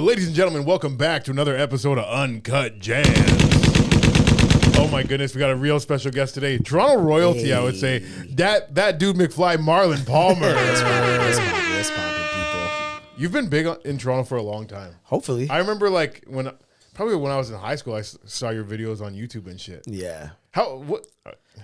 Ladies and gentlemen, welcome back to another episode of Uncut Jazz. Oh my goodness, we got a real special guest today. Toronto royalty, I would say. That dude McFly, Marlon Palmer. Yes, popping people. You've been big in Toronto for a long time. Hopefully. I remember probably when I was in high school, I saw your videos on YouTube and shit. Yeah. How old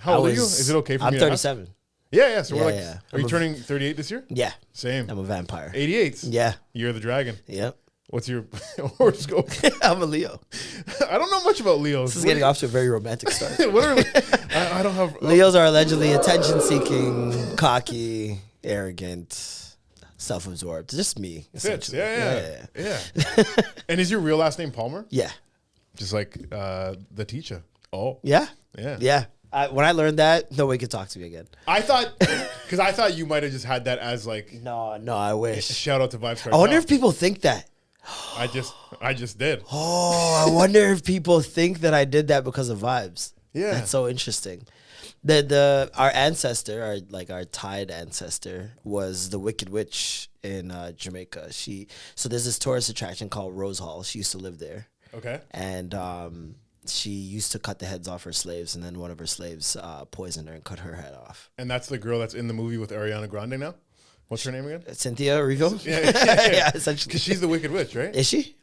are you? Is it okay for me I'm to 37. Yeah. So we're Yeah. are you turning 38 this year? Yeah. Same. I'm a vampire. 88s. Yeah. Year of the Dragon. Yep. What's your horoscope? I'm a Leo. I don't know much about Leos. This is getting off to a very romantic start. I don't have... Leos are allegedly attention-seeking, cocky, arrogant, self-absorbed. Just me, essentially. Yeah. And is your real last name Palmer? Yeah. Just like the teacher. Oh. Yeah? Yeah. Yeah. When I learned that, nobody could talk to me again. I thought you might have just had that as like... No, I wish. Shout out to Vibes. I wonder if people think that. I just did. Oh, I wonder if people think that I did that because of Vibes. Yeah. That's so interesting. Our ancestor, our tied ancestor, was the Wicked Witch in Jamaica. So there's this tourist attraction called Rose Hall. She used to live there. Okay. And she used to cut the heads off her slaves, and then one of her slaves poisoned her and cut her head off. And that's the girl that's in the movie with Ariana Grande now? What's her name again? Cynthia Erivo? Yeah, essentially. Because she's the Wicked Witch, right? Is she?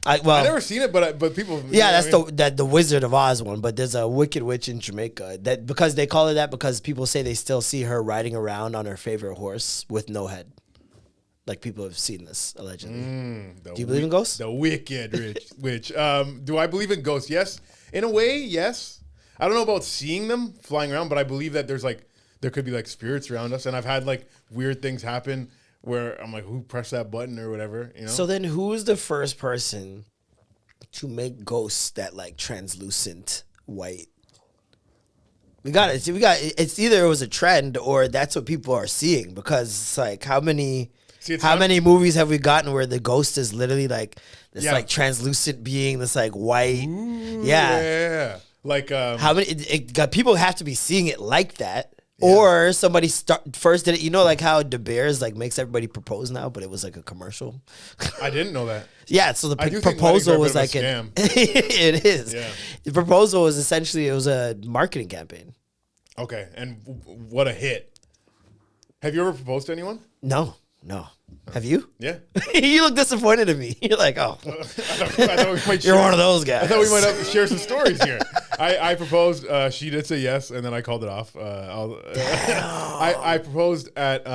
I've never seen it, but people... Yeah, that's the Wizard of Oz one, but there's a Wicked Witch in Jamaica. Because they call her that because people say they still see her riding around on her favorite horse with no head. Like, people have seen this, allegedly. Do you believe in ghosts? The Wicked Witch. Do I believe in ghosts? Yes. In a way, yes. I don't know about seeing them flying around, but I believe that there could be like spirits around us. And I've had like weird things happen where I'm like, who pressed that button or whatever, you know? So then who is the first person to make ghosts that like translucent white? It's either it was a trend or that's what people are seeing, because it's like how many movies have we gotten where the ghost is literally like this like translucent being, this like white. Ooh, yeah. Like how many people have to be seeing it like that. Yeah. Or somebody first did it, like how De Beers like makes everybody propose now, but it was like a commercial. I didn't know that. Yeah, so the proposal was like a scam. It is. Yeah. The proposal was essentially it was a marketing campaign. Okay, and what a hit! Have you ever proposed to anyone? No. Have you? Yeah. You look disappointed in me. You're like, oh, I thought we might you're one of those guys. I thought we might have to share some stories here. I proposed. She did say yes, and then I called it off. I proposed at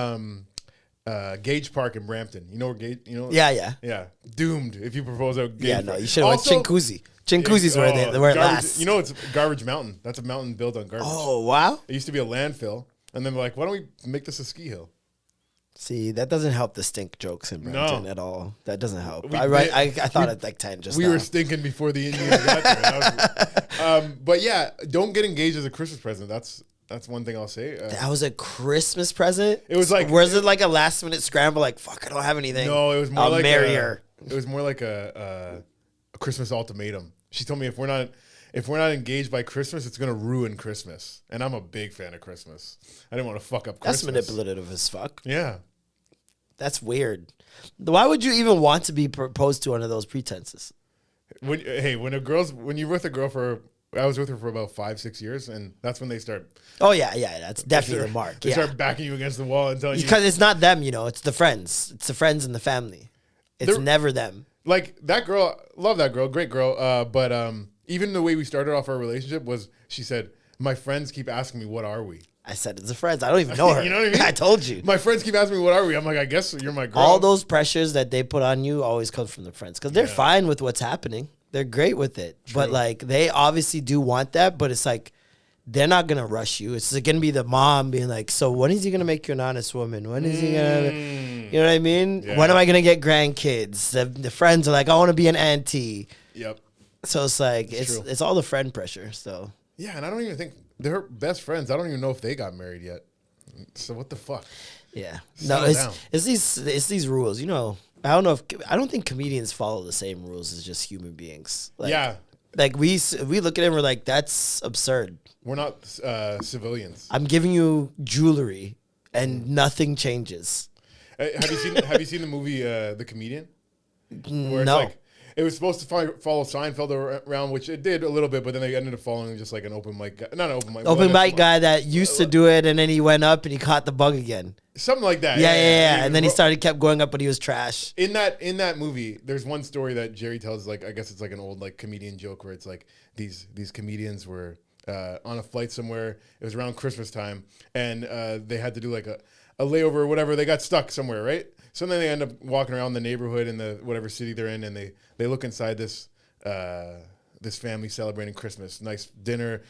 Gage Park in Brampton. You know where Gage? Yeah. Doomed if you propose at Gage. Yeah, no, you should have went Chinguzi. Chinguzi's where it lasts. You know, it's Garbage Mountain. That's a mountain built on garbage. Oh wow! It used to be a landfill, and then they're like, why don't we make this a ski hill? See, that doesn't help the stink jokes in Brampton at all. That doesn't help. I thought at like 10 just We were stinking before the Indians got there. But yeah, don't get engaged as a Christmas present. That's one thing I'll say. That was a Christmas present? It was like... Was it like a last minute scramble like, fuck, I don't have anything? No, it was more like... marry her. It was more like a Christmas ultimatum. She told me if we're not engaged by Christmas, it's going to ruin Christmas. And I'm a big fan of Christmas. I didn't want to fuck up Christmas. That's manipulative as fuck. Yeah. That's weird. Why would you even want to be proposed to under those pretenses? When you're with a girl I was with her for about 5-6 years, and that's when they start. Oh yeah, that's definitely the mark. They start backing you against the wall and telling you. Because it's not them, it's the friends. It's the friends and the family. It's never them. Like that girl, love that girl, great girl. But even the way we started off our relationship was, she said, "My friends keep asking me, what are we?" I said, it's a friends. I don't even know her. You know what I mean? I told you. My friends keep asking me, what are we? I'm like, I guess you're my girl. All those pressures that they put on you always come from the friends, because they're fine with what's happening. They're great with it. True. But like, they obviously do want that, but it's like, they're not going to rush you. It's going to be the mom being like, so when is he going to make you an honest woman? When is he going to, you know what I mean? Yeah. When am I going to get grandkids? The friends are like, I want to be an auntie. Yep. So it's like, it's all the friend pressure. So yeah, and I don't even think they're best friends. I don't even know if they got married yet. So what the fuck? Yeah. It's these rules. I don't think comedians follow the same rules as just human beings. Like, yeah. Like we look at it and we're like, that's absurd. We're not civilians. I'm giving you jewelry and nothing changes. Have you seen the movie The Comedian? Where it's No. like, it was supposed to follow Seinfeld around, which it did a little bit, but then they ended up following just like an open mic guy. Not an open mic. Open mic guy that used to do it, and then he went up and he caught the bug again. Something like that. Yeah. And then he kept going up, but he was trash. In that movie, there's one story that Jerry tells, like, I guess it's like an old like comedian joke where it's like these comedians were on a flight somewhere. It was around Christmas time, and they had to do like a layover or whatever. They got stuck somewhere, right? So then they end up walking around the neighborhood in the whatever city they're in, and they look inside this family celebrating Christmas. Nice dinner,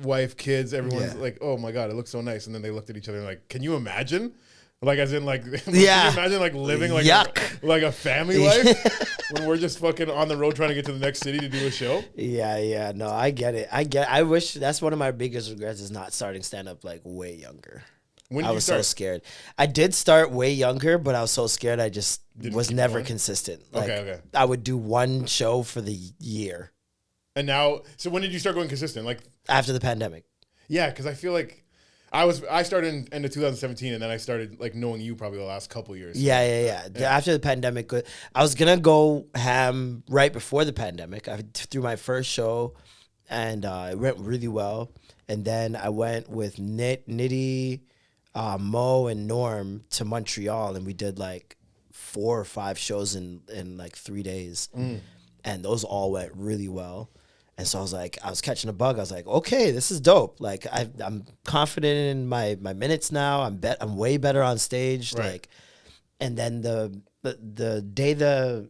wife, kids, everyone's like, oh my God, it looks so nice. And then they looked at each other and like, can you imagine? Like, as in like, can you imagine like living like a family life when we're just fucking on the road trying to get to the next city to do a show? Yeah. No, I get it. I wish that's one of my biggest regrets is not starting stand up like way younger. When I was so scared. I did start way younger, but I was so scared I just was never consistent. Like, okay. I would do one show for the year. And now, so when did you start going consistent? Like after the pandemic. Yeah, because I feel like I started in end of 2017, and then I started like knowing you probably the last couple years. Yeah. After the pandemic, I was gonna go ham right before the pandemic. I threw my first show, and it went really well. And then I went with Nitty, Mo, and Norm to Montreal, and we did like 4 or 5 shows in like 3 days, and those all went really well. And so I was catching a bug. I was like, okay, this is dope. Like I'm confident in my minutes now. I'm way better on stage. Right. Like, and then the day the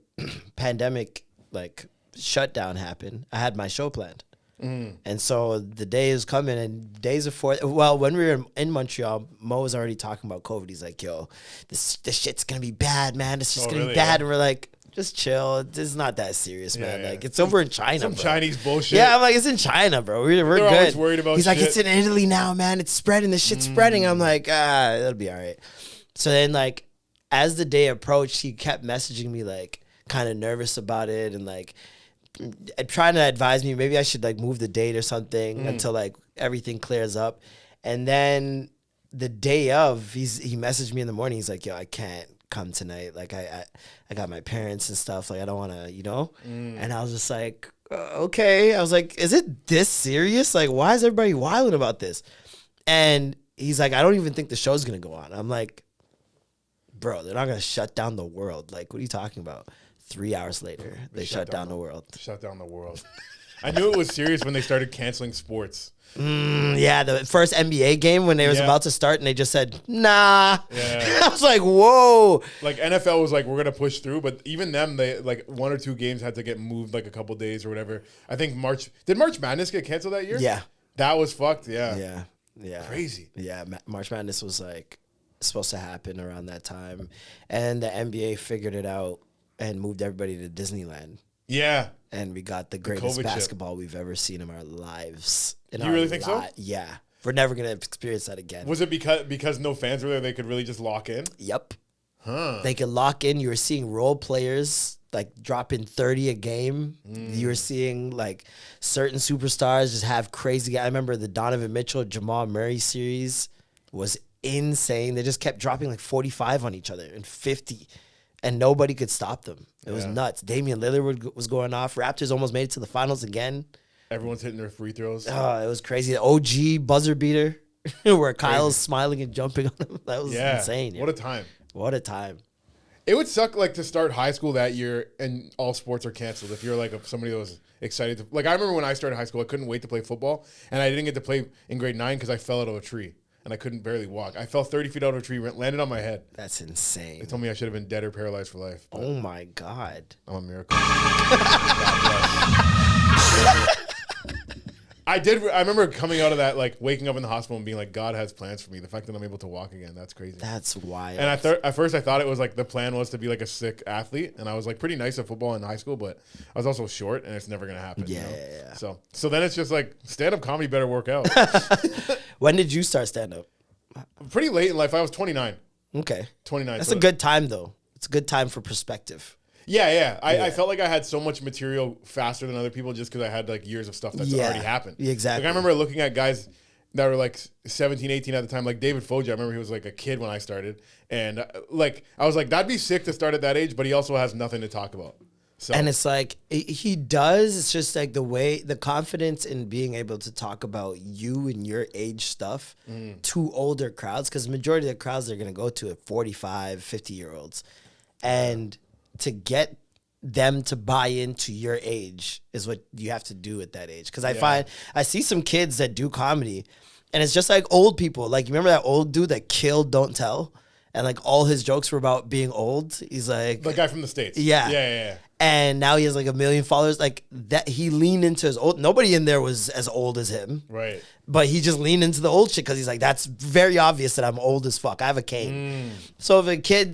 pandemic like shutdown happened, I had my show planned. And so the day is coming, and days before, well, when we were in Montreal, Mo was already talking about COVID. He's like, yo, this shit's gonna be bad, man. This shit's gonna be bad. And we're like, just chill. It's not that serious, man. Yeah. Like, it's over in China, Some bro. Chinese bullshit. Yeah, I'm like, it's in China, bro. We're They're good. always worried about He's like, shit. it's in Italy now, man. It's spreading. This shit's spreading. I'm like, it'll be all right. So then, like, as the day approached, he kept messaging me, like, kind of nervous about it, and like trying to advise me maybe I should like move the date or something until like everything clears up. And then the day of, he messaged me in the morning. He's like, yo, I can't come tonight. Like I got my parents and stuff. Like I don't want to, you know? And I was just like, okay. I was like, is it this serious? Like, why is everybody wilding about this? And he's like, I don't even think the show's going to go on. I'm like, bro, they're not going to shut down the world. Like, what are you talking about? 3 hours later, they shut down the world. Shut down the world. I knew it was serious when they started canceling sports. Yeah, the first NBA game when they was about to start, and they just said, nah. Yeah. I was like, whoa. Like NFL was like, we're going to push through, but even them, they like 1 or 2 games had to get moved like a couple days or whatever. I think did March Madness get canceled that year? Yeah. That was fucked, yeah. Crazy. Yeah, March Madness was like supposed to happen around that time, and the NBA figured it out and moved everybody to Disneyland. Yeah. And we got the greatest basketball we've ever seen in our lives. You really think so? Yeah. We're never going to experience that again. Was it because no fans were there, they could really just lock in? Yep. Huh. They could lock in. You were seeing role players like dropping 30 a game. You were seeing like certain superstars just have crazy. I remember the Donovan Mitchell, Jamal Murray series was insane. They just kept dropping like 45 on each other and 50. And nobody could stop them. It was nuts. Damian Lillard was going off. Raptors almost made it to the finals again. Everyone's hitting their free throws. Oh, it was crazy. The OG buzzer beater where Kyle's smiling and jumping on him. That was insane. What a time. What a time. It would suck like to start high school that year and all sports are canceled. If you're like somebody that was excited to, like I remember when I started high school, I couldn't wait to play football, and I didn't get to play in grade 9 because I fell out of a tree. And I couldn't barely walk. I fell 30 feet out of a tree, landed on my head. That's insane. They told me I should have been dead or paralyzed for life. Oh my God. I'm a miracle. I remember coming out of that, like waking up in the hospital and being like, God has plans for me. The fact that I'm able to walk again, that's crazy. That's wild. And at first I thought it was like the plan was to be like a sick athlete. And I was like pretty nice at football in high school, but I was also short and it's never going to happen. Yeah, you know? yeah. So then it's just like stand-up comedy better work out. When did you start stand-up? Pretty late in life. I was 29. Okay. 29. That's a good time, though. It's a good time for perspective. Yeah. I felt like I had so much material faster than other people just because I had like years of stuff that's already happened. Exactly. Like I remember looking at guys that were like 17, 18 at the time. Like David Foja, I remember he was like a kid when I started. And like, I was like, that'd be sick to start at that age, but he also has nothing to talk about. So. And it's like, he does. It's just like the confidence in being able to talk about you and your age stuff to older crowds. Because majority of the crowds they're going to go to are 45, 50-year-olds. And to get them to buy into your age is what you have to do at that age. Because I see some kids that do comedy, and it's just like old people. Like, you remember that old dude that killed Don't Tell? And like all his jokes were about being old. He's like... The guy from the States. Yeah. And now he has like 1 million followers. Like that, he leaned into his old... Nobody in there was as old as him. Right. But he just leaned into the old shit because he's like, that's very obvious that I'm old as fuck. I have a cane. So if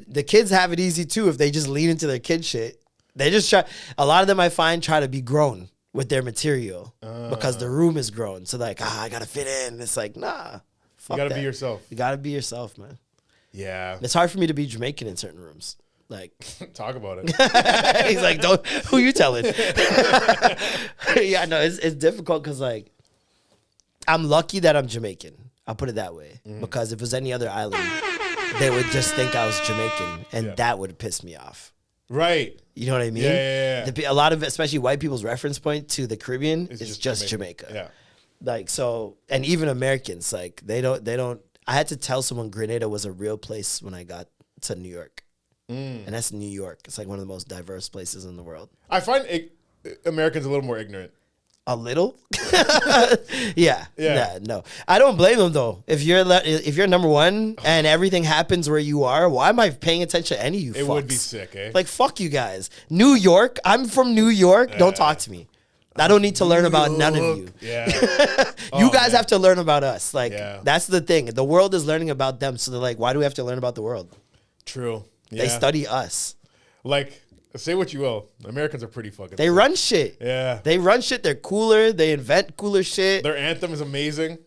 the kids have it easy too if they just lean into their kid shit. They just try... A lot of them I find try to be grown with their material because the room is grown. So like, I got to fit in. It's like, nah. Fuck you got to that. be yourself. You got to be yourself, man. Yeah. It's hard for me to be Jamaican in certain rooms. Like, talk about it. He's like, don't, who you telling? Yeah, no, it's difficult because like, I'm lucky that I'm Jamaican. I'll put it that way. Because if it was any other island, they would just think I was Jamaican, and that would piss me off. Right. You know what I mean? Yeah. A lot of, especially white people's reference point to the Caribbean is just Jamaica. Yeah. Like, so, and even Americans, like, they don't, I had to tell someone Grenada was a real place when I got to New York. And that's New York. It's like one of the most diverse places in the world. I find Americans a little more ignorant. A little? Yeah. No. I don't blame them though. If you're number one and everything happens where you are, why am I paying attention to any of you It fucks? would be sick, eh? Like, fuck you guys. New York, I'm from New York. Don't talk to me. I don't need to learn about none of you. Yeah. You guys have to learn about us. Like, that's the thing. The world is learning about them. So they're like, why do we have to learn about the world? True. Yeah. They study us. Like, say what you will. Americans are pretty fucking They run shit. Yeah. They run shit. They're cooler. They invent cooler shit. Their anthem is amazing.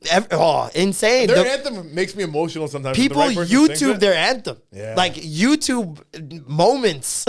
Insane. Their anthem makes me emotional sometimes. People YouTube their anthem. Yeah. Like YouTube moments.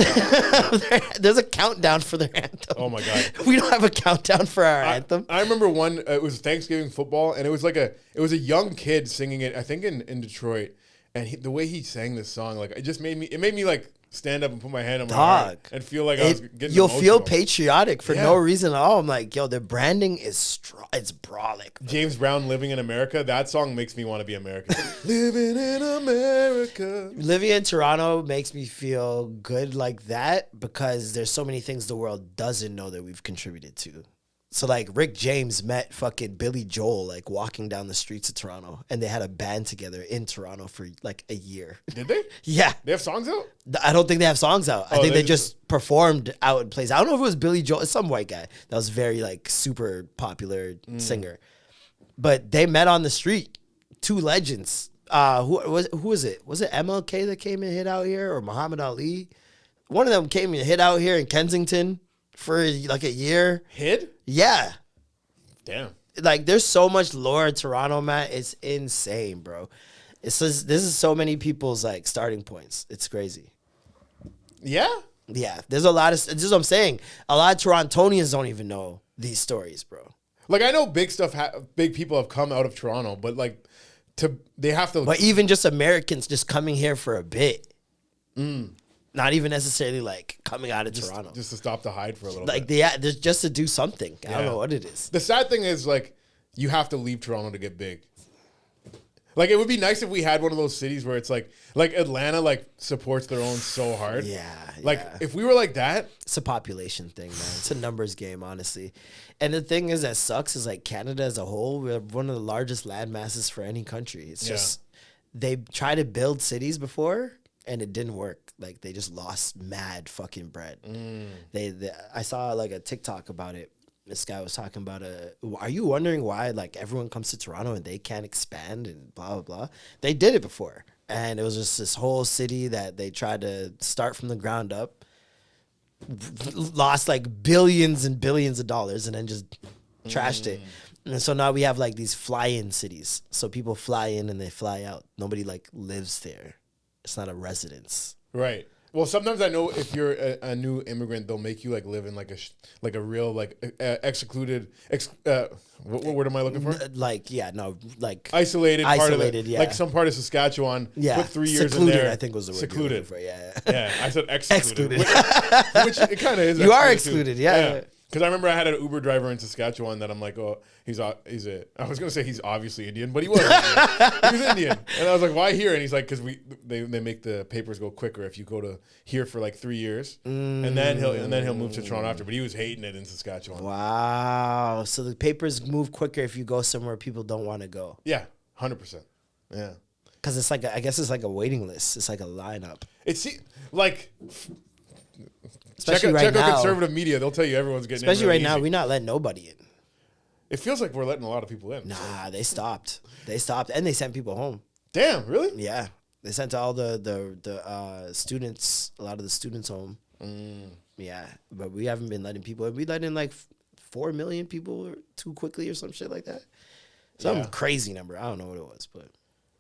There's a countdown for their anthem. Oh my God. We don't have a countdown for our anthem. I remember one, it was Thanksgiving football, and it was like a young kid singing it, I think in Detroit. And the way he sang this song, like, it made me like stand up and put my hand on my heart and feel like I was getting You'll emotional. feel patriotic for no reason at all. I'm like, yo, their branding is strong. It's brolic. James Brown, Living in America, that song makes me want to be American. Living in America. Living in Toronto makes me feel good like that because there's so many things the world doesn't know that we've contributed to. So like Rick James met fucking Billy Joel like walking down the streets of Toronto, and they had a band together in Toronto for like a year. Did they? Yeah. They have songs out? I don't think they have songs out. I think they just performed out in places. I don't know if it was Billy Joel. It's some white guy that was very like super popular singer. But they met on the street. Two legends. Who was it? Was it MLK that came and hit out here, or Muhammad Ali? One of them came and hit out here in Kensington for like a year. Hid? Yeah. Damn. Like, there's so much lore in Toronto, man. It's insane, bro. This is so many people's like starting points. It's crazy. Yeah? Yeah. There's a lot of, this is what I'm saying. A lot of Torontonians don't even know these stories, bro. Like, I know big stuff, big people have come out of Toronto, but like, they have to. But even just Americans just coming here for a bit. Not even necessarily like coming out of Toronto. Just to stop to hide for a little bit. There's just to do something. I don't know what it is. The sad thing is, like, you have to leave Toronto to get big. Like, it would be nice if we had one of those cities where it's like Atlanta, like, supports their own so hard. Yeah. Like, if we were like that. It's a population thing, man. It's a numbers game, honestly. And the thing is that sucks is, like, Canada as a whole, we're one of the largest land masses for any country. It's just, they tried to build cities before, and it didn't work. Like, they just lost mad fucking bread. I saw like a TikTok about it. This guy was talking about are you wondering why like everyone comes to Toronto and they can't expand and blah, blah, blah. They did it before. And it was just this whole city that they tried to start from the ground up, lost like billions and billions of dollars, and then just trashed it. And so now we have like these fly-in cities. So people fly in and they fly out. Nobody like lives there. It's not a residence. Right. Well, sometimes I know if you're a new immigrant, they'll make you like live in like a real like excluded. What word am I looking for? Isolated, Isolated part of it, yeah. like some part of Saskatchewan. Yeah, put 3 years secluded, in there. I think was the word. Secluded. For, yeah. Yeah, I said excluded. Excluded. Which it kind of is. You are excluded, yeah. Because I remember I had an Uber driver in Saskatchewan that I'm like, oh, I was gonna say he's obviously Indian, but he was Indian. He was Indian, and I was like, why here? And he's like, because they make the papers go quicker if you go to here for like 3 years, and then he'll move to Toronto after. But he was hating it in Saskatchewan. Wow, so the papers move quicker if you go somewhere people don't want to go. Yeah, 100%. Yeah, because it's like I guess it's like a waiting list. It's like a lineup. It's like. Especially check out now, conservative media. They'll tell you everyone's getting especially in really right now, easy. we're not letting nobody in. It feels like we're letting a lot of people in. Nah, they stopped. And they sent people home. Damn, really? Yeah, they sent all the students, a lot of the students home. Yeah, but we haven't been letting people in. We let in like 4 million people too quickly or some shit like that. Some crazy number. I don't know what it was, but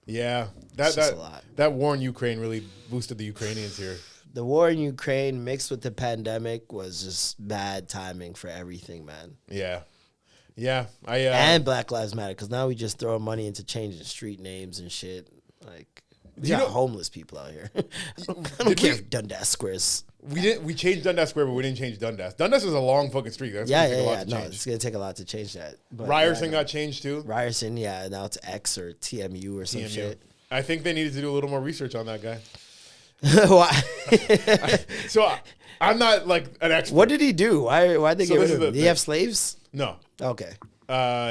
yeah, that war in Ukraine really boosted the Ukrainians here. The war in Ukraine mixed with the pandemic was just bad timing for everything, man. Yeah. Yeah. And Black Lives Matter, because now we just throw money into changing street names and shit. Like, we got homeless people out here. I don't care if Dundas Square's. We changed Dundas Square, but we didn't change Dundas. Dundas is a long fucking street. That's gonna take a lot to change. It's going to take a lot to change that. But Ryerson got changed too. Ryerson, yeah. Now it's X or TMU or some shit. I think they needed to do a little more research on that guy. Why? So I'm not like an expert. What did he do? Why'd they get rid of him? Did he have slaves? No. Okay.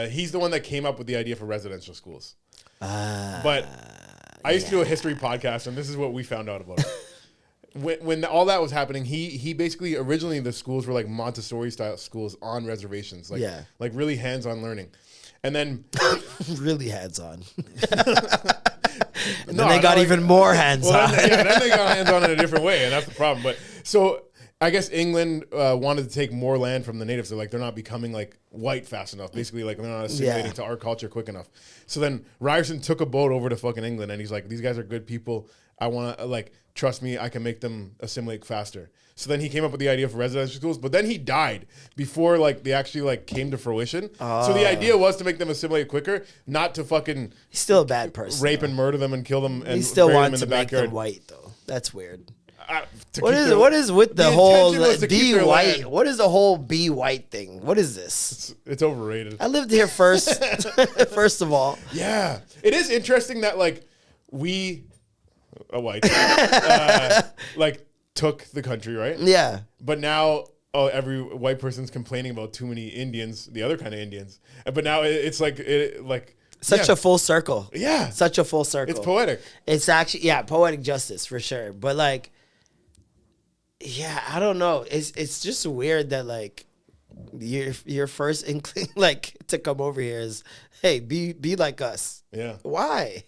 He's the one that came up with the idea for residential schools. But I used to do a history podcast, and this is what we found out about it. When all that was happening, he basically originally the schools were like Montessori style schools on reservations, like really hands-on learning, and then really hands-on. And then they got even more hands-on. Then they got hands-on in a different way, and that's the problem. But so I guess England wanted to take more land from the natives. They're like, they're not becoming like white fast enough. Basically, like they're not assimilating to our culture quick enough. So then Ryerson took a boat over to fucking England, and he's like, these guys are good people. I want to like, trust me, I can make them assimilate faster. So then he came up with the idea for residential schools, but then he died before like they actually like came to fruition. So the idea was to make them assimilate quicker, not to fucking. He's still a bad person. Rape and murder them and kill them. And he still bury wants them to in the make backyard. them white though. That's weird. What is with the whole be white? Land. What is the whole be white thing? What is this? It's overrated. I lived here first. First of all, yeah, it is interesting that like we, white, like took the country, right? Yeah, but now every white person's complaining about too many Indians, the other kind of Indians. But now it's like such a full circle. Yeah, such a full circle. It's poetic. It's actually poetic justice for sure. But like. Yeah, I don't know. It's just weird that like your first inkling like to come over here is, hey, be like us. Yeah. Why?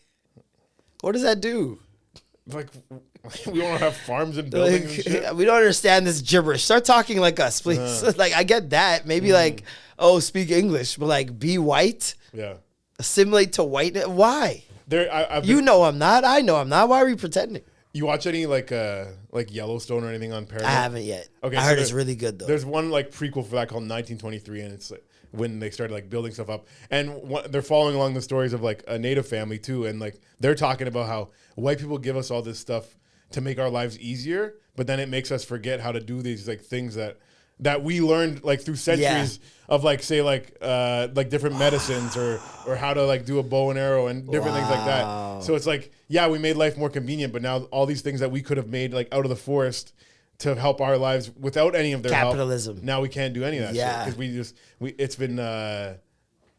What does that do? Like we want to have farms and buildings and shit. We don't understand this gibberish. Start talking like us, please. Like I get that. Maybe like, speak English, but like be white. Yeah. Assimilate to white. Why? You know I'm not. I know I'm not. Why are we pretending? You watch any like Yellowstone or anything on Paramount? I haven't yet. Okay, I heard it's really good though. There's one like prequel for that called 1923, and it's like, when they started like building stuff up, and they're following along the stories of like a native family too, and like they're talking about how white people give us all this stuff to make our lives easier, but then it makes us forget how to do these like things that we learned like through centuries of like say like different medicines or how to like do a bow and arrow and different things like that. So it's like, yeah, we made life more convenient, but now all these things that we could have made like out of the forest to help our lives without any of their capitalism. Help, now we can't do any of that shit because it's been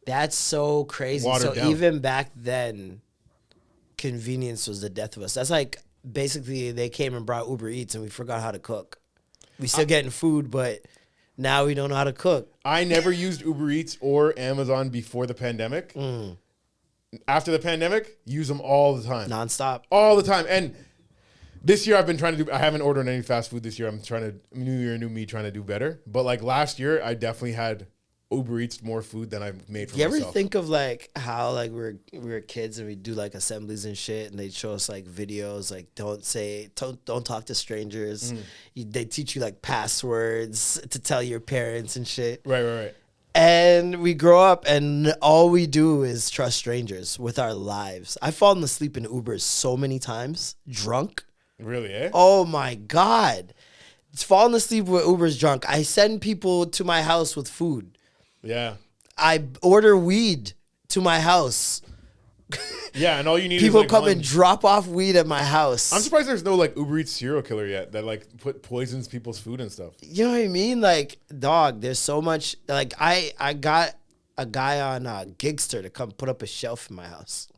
that's so crazy. So down. Even back then, convenience was the death of us. That's like basically they came and brought Uber Eats and we forgot how to cook. We still getting food, but now we don't know how to cook. I never used Uber Eats or Amazon before the pandemic. After the pandemic, use them all the time. Nonstop. All the time. And this year I've been trying to I haven't ordered any fast food this year. I'm trying to, new year, new me, trying to do better. But like last year, I definitely had Uber Eats more food than I've made for You myself. ever think of like how like we were kids and we do like assemblies and shit, and they'd show us like videos like don't talk to strangers. They teach you like passwords to tell your parents and shit. Right. And we grow up and all we do is trust strangers with our lives. I've fallen asleep in Ubers so many times, drunk. Really, eh? Oh my God. It's falling asleep with Ubers drunk. I send people to my house with food. Yeah. I order weed to my house. Yeah, and all you need People is like come and drop off weed at my house. I'm surprised there's no like Uber Eats serial killer yet that like poisons people's food and stuff. You know what I mean? Like, dog, there's so much. Like, I got a guy on Gigster to come put up a shelf in my house.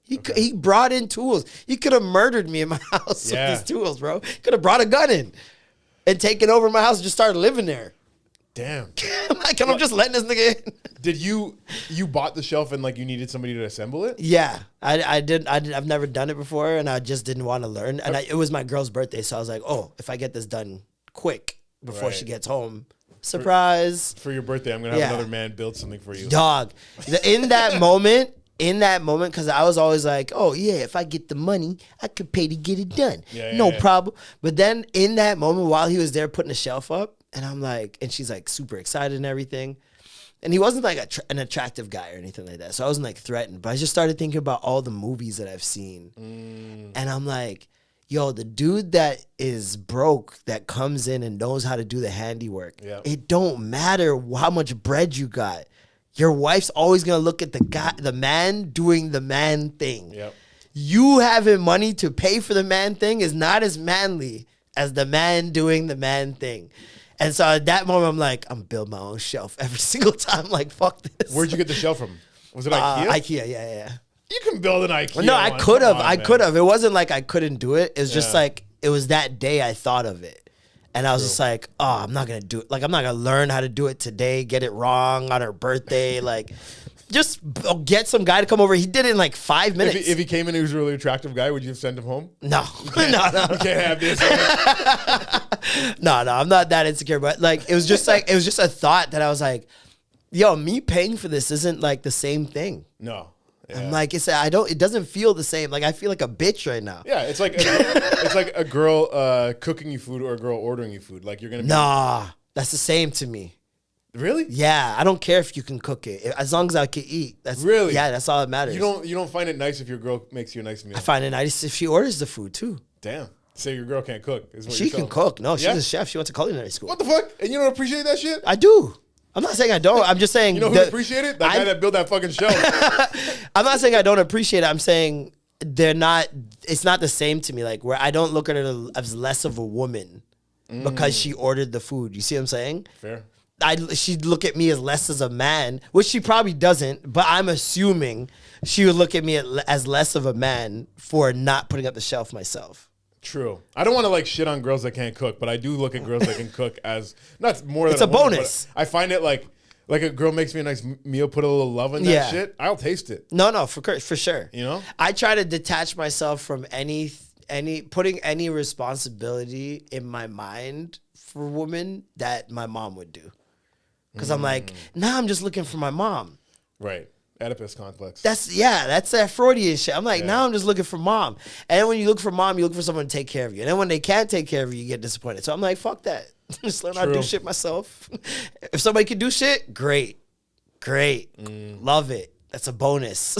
He brought in tools. He could have murdered me in my house with his tools, bro. Could have brought a gun in and taken over my house and just started living there. Damn. Like, I'm just letting this nigga in. Did you bought the shelf and like you needed somebody to assemble it? Yeah, I did. I've never done it before, and I just didn't want to learn. And it was my girl's birthday, so I was like, oh, if I get this done quick before she gets home, surprise. For your birthday, I'm gonna have another man build something for you. Dog, in that moment, because I was always like, oh yeah, if I get the money, I could pay to get it done. No problem. But then in that moment, while he was there putting the shelf up, and I'm like, and she's like super excited and everything. And he wasn't like an attractive guy or anything like that. So I wasn't like threatened. But I just started thinking about all the movies that I've seen. And I'm like, yo, the dude that is broke that comes in and knows how to do the handiwork, it don't matter how much bread you got. Your wife's always going to look at the man doing the man thing. Yep. You having money to pay for the man thing is not as manly as the man doing the man thing. And so at that moment, I'm like, I'm building my own shelf every single time. Like, fuck this. Where'd you get the shelf from? Was it IKEA? IKEA, yeah. You can build an IKEA. No, I could have. It wasn't like I couldn't do it. It was just like, it was that day I thought of it. And I was just like, oh, I'm not going to do it. Like, I'm not going to learn how to do it today, get it wrong on her birthday. Like, just get some guy to come over. He did it in like 5 minutes. If he came in and he was a really attractive guy, would you have sent him home? No. No. You can't have this. No, I'm not that insecure. But like, it was just a thought that I was like, yo, me paying for this isn't like the same thing. No. Yeah. I'm like, it doesn't feel the same. Like, I feel like a bitch right now. Yeah, it's like a girl cooking you food or a girl ordering you food. Like, you're going to be... Nah, that's the same to me. Really? Yeah, I don't care if you can cook it. As long as I can eat. Really? Yeah, that's all that matters. You don't find it nice if your girl makes you a nice meal? I find it nice if she orders the food, too. Damn. Say your girl can't cook. She can cook. No, she's a chef. She went to culinary school. What the fuck? And you don't appreciate that shit? I do. I'm not saying I don't. I'm just saying... You know who appreciate it? That guy that built that fucking shelf. I'm not saying I don't appreciate it. I'm saying it's not the same to me. Like, where I don't look at her as less of a woman because she ordered the food. You see what I'm saying? Fair. She'd look at me as less as a man, which she probably doesn't, but I'm assuming she would look at me as less of a man for not putting up the shelf myself. True. I don't want to like shit on girls that can't cook, but I do look at girls that can cook as not more than it's a woman, bonus. I fiend it like a girl makes me a nice meal, put a little love in that shit. I'll taste it. No, for sure. You know, I try to detach myself from any putting any responsibility in my mind for women that my mom would do. Because I'm like, I'm just looking for my mom. Right. Oedipus complex. That's that Freudian shit. I'm like, now I'm just looking for mom. And then when you look for mom, you look for someone to take care of you. And then when they can't take care of you, you get disappointed. So I'm like, fuck that. Just learn how to do shit myself. If somebody can do shit, great. Love it. That's a bonus.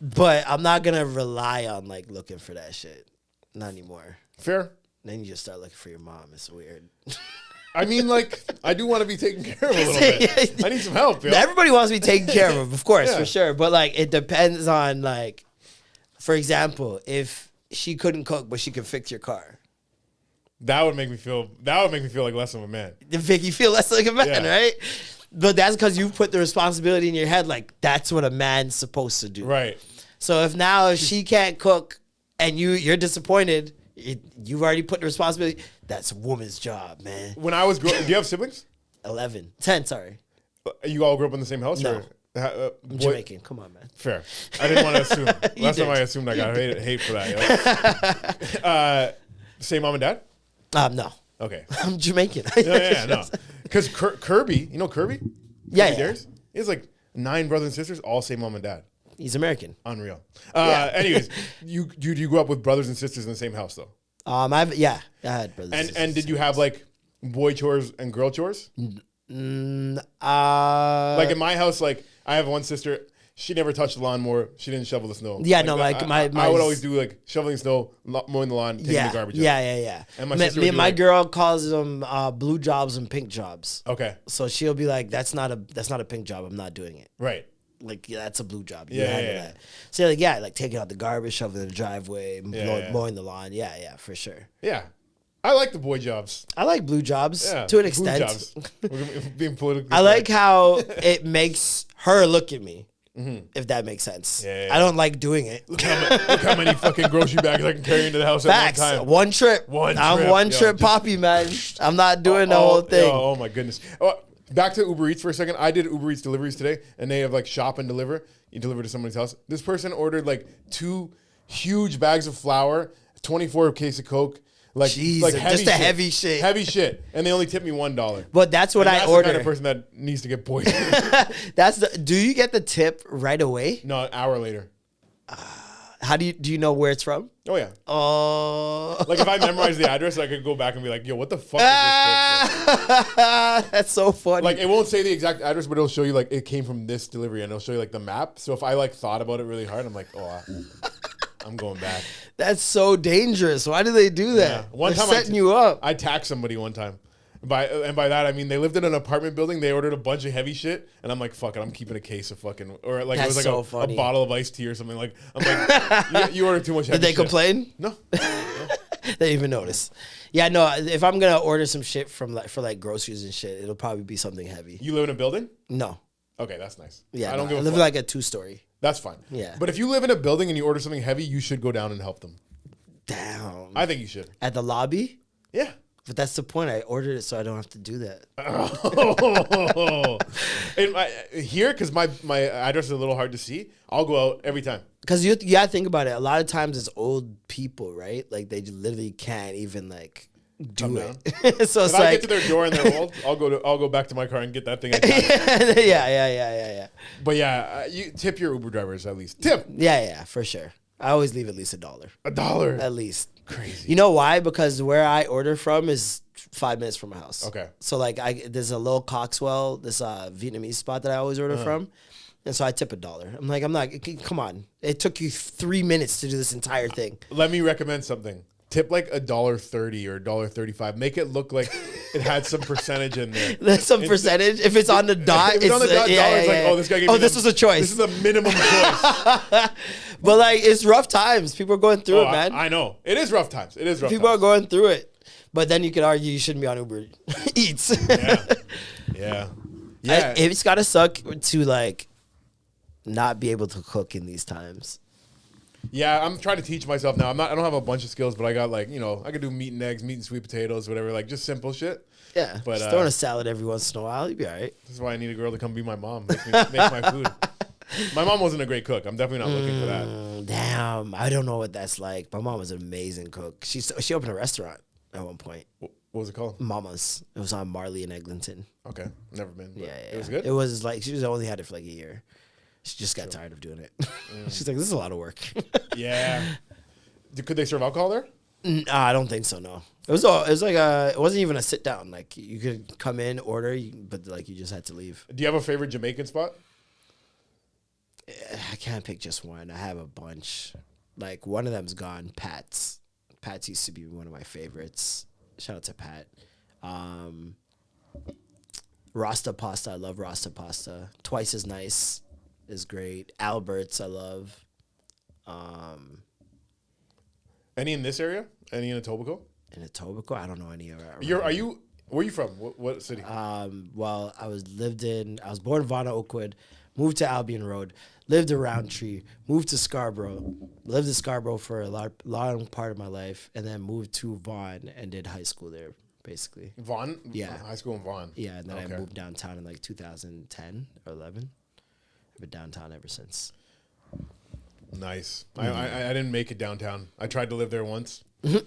But I'm not going to rely on like looking for that shit. Not anymore. Fair. Then you just start looking for your mom. It's weird. I mean, like, I do want to be taken care of a little bit. I need some help, yo. Everybody wants to be taken care of course, for sure. But, like, it depends on, like, for example, if she couldn't cook, but she could fix your car. That would make me feel like less of a man. To make you feel less like a man, right? But that's because you put the responsibility in your head, like, that's what a man's supposed to do. Right. So if she can't cook and you're disappointed, you've already put the responsibility. That's a woman's job, man. When I was growing, do you have siblings? 10, sorry. You all grew up in the same house? No. Or, I'm Jamaican. Come on, man. Fair. I didn't want to assume. Last time I assumed I got hate for that. Same mom and dad? No. Okay. I'm Jamaican. No. Because Kirby, you know Kirby? Yeah, He has like 9 brothers and sisters, all same mom and dad. He's American. Unreal. Anyways, you grew up with brothers and sisters in the same house though. I had brothers. And did you have like boy chores and girl chores? Like in my house, like I have one sister. She never touched the lawnmower. She didn't shovel the snow. Yeah, I would always do like shoveling snow, mowing the lawn, taking the garbage out. Yeah. And my sister my girl calls them blue jobs and pink jobs. Okay. So she'll be like, "That's not a pink job. I'm not doing it." Right. Like, yeah, that's a blue job. Yeah. So like taking out the garbage, shoveling the driveway, mowing the lawn. Yeah, for sure. Yeah. I like the boy jobs. I like blue jobs to an blue extent. Jobs. We're being politically I like how it makes her look at me. Mm-hmm. If that makes sense. Yeah. I don't like doing it. Look how many fucking grocery bags I can carry into the house Facts. at one time. One trip. I'm one trip poppy, man. I'm not doing the whole thing. Oh my goodness. Back to Uber Eats for a second. I did Uber Eats deliveries today, and they have like shop and deliver. You deliver to somebody's house. This person ordered like 2 huge bags of flour, 24 case of Coke. Like, Jesus, like heavy just a heavy shit. Heavy shit. And they only tipped me $1. But that's what I order. That's the kind of person that needs to get poisoned. Do you get the tip right away? No, an hour later. How do you know where it's from? Oh, yeah. Oh. Like if I memorize the address, I could go back and be like, yo, what the fuck is this tip? That's so funny. Like it won't say the exact address, but it'll show you like it came from this delivery, and it'll show you like the map. So if I like thought about it really hard, I'm like, I'm going back. That's so dangerous. Why do they do that? Yeah. One They're time setting you up. I taxed somebody one time. By that I mean they lived in an apartment building. They ordered a bunch of heavy shit, and I'm like, "Fuck it, I'm keeping a case of fucking," or like That's it was so like funny. a bottle of iced tea or something. Like I'm like, you ordered too much heavy Did they shit. complain? No. They didn't even notice. Yeah, no. If I'm gonna order some shit from for groceries and shit, it'll probably be something heavy. You live in a building? No. Okay, that's nice. Yeah, I don't give a live fuck. like a 2-story. That's fine. Yeah. But if you live in a building and you order something heavy, you should go down and help them. Damn. I think you should. At the lobby? Yeah. But that's the point. I ordered it so I don't have to do that. Here, because my address is a little hard to see, I'll go out every time. Because you gotta think about it. A lot of times it's old people, right? Like they literally can't even like do it. So if I get to their door and they're old, I'll go back to my car and get that thing. Yeah. But yeah, you tip your Uber drivers at least. Tip. Yeah, for sure. I always leave at least $1. $1 at least. Crazy. You know why? Because where I order from is 5 minutes from my house. Okay. So like there's a little Coxwell, this Vietnamese spot that I always order from. And so I tip $1. I'm like, come on. It took you 3 minutes to do this entire thing. Let me recommend something. Tip like $1.30 or $1.35. Make it look like it had some percentage in there. There's some percentage. If it's on the dot, if it's on the dot, it's like, oh, this guy gave me this was a choice. This is a minimum choice. But like, it's rough times. People are going through it, man. I know. It is rough times. People are going through it. But then you could argue you shouldn't be on Uber Eats. Yeah. It's gotta suck to like not be able to cook in these times. Yeah, I'm trying to teach myself now. I don't have a bunch of skills, but I got like, I could do meat and eggs, meat and sweet potatoes, whatever, like just simple shit. Yeah, but just throwing a salad every once in a while, you'd be all right. This is why I need a girl to come be my mom, make my food. My mom wasn't a great cook. I'm definitely not looking for that. Damn, I don't know what that's like. My mom was an amazing cook. She opened a restaurant at one point. What was it called? Mama's. It was on Marley and Eglinton. Okay, never been. Yeah. It was good? It was like, she only had it for like a year. She just got tired of doing it. She's like, this is a lot of work. Yeah. Could they serve alcohol there? I don't think so, no. It wasn't even a sit down. Like you could come in, order, but like you just had to leave. Do you have a favorite Jamaican spot? I can't pick just one. I have a bunch. Like one of them's gone. Pat's used to be one of my favorites. Shout out to Pat. Rasta pasta. I love Rasta pasta. Twice as Nice is great. Albert's I love. Any in this area? Any in Etobicoke? In Etobicoke, I don't know any. Where are you from? What city? Well, I was born in Vaughan Oakwood, moved to Albion Road, lived in Roundtree, moved to Scarborough, lived in Scarborough for a long part of my life, and then moved to Vaughan and did high school there, basically. Vaughan? Yeah. High school in Vaughan. Yeah, and then I moved downtown in like 2010 or 11. I've been downtown ever since. Nice. I didn't make it downtown. I tried to live there once. I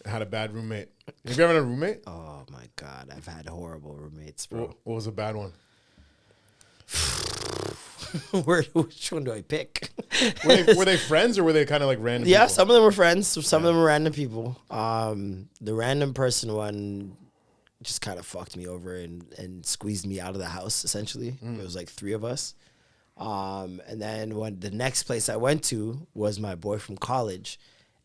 had a bad roommate. Have you ever had a roommate? Oh my God, I've had horrible roommates, bro. What was a bad one? Which one do I pick? Were they friends or were they kind of like random? Yeah, people? some of them were friends. Some of them were random people. The random person one just kind of fucked me over and squeezed me out of the house. Essentially, it was like 3 of us. And then when the next place I went to was my boy from college,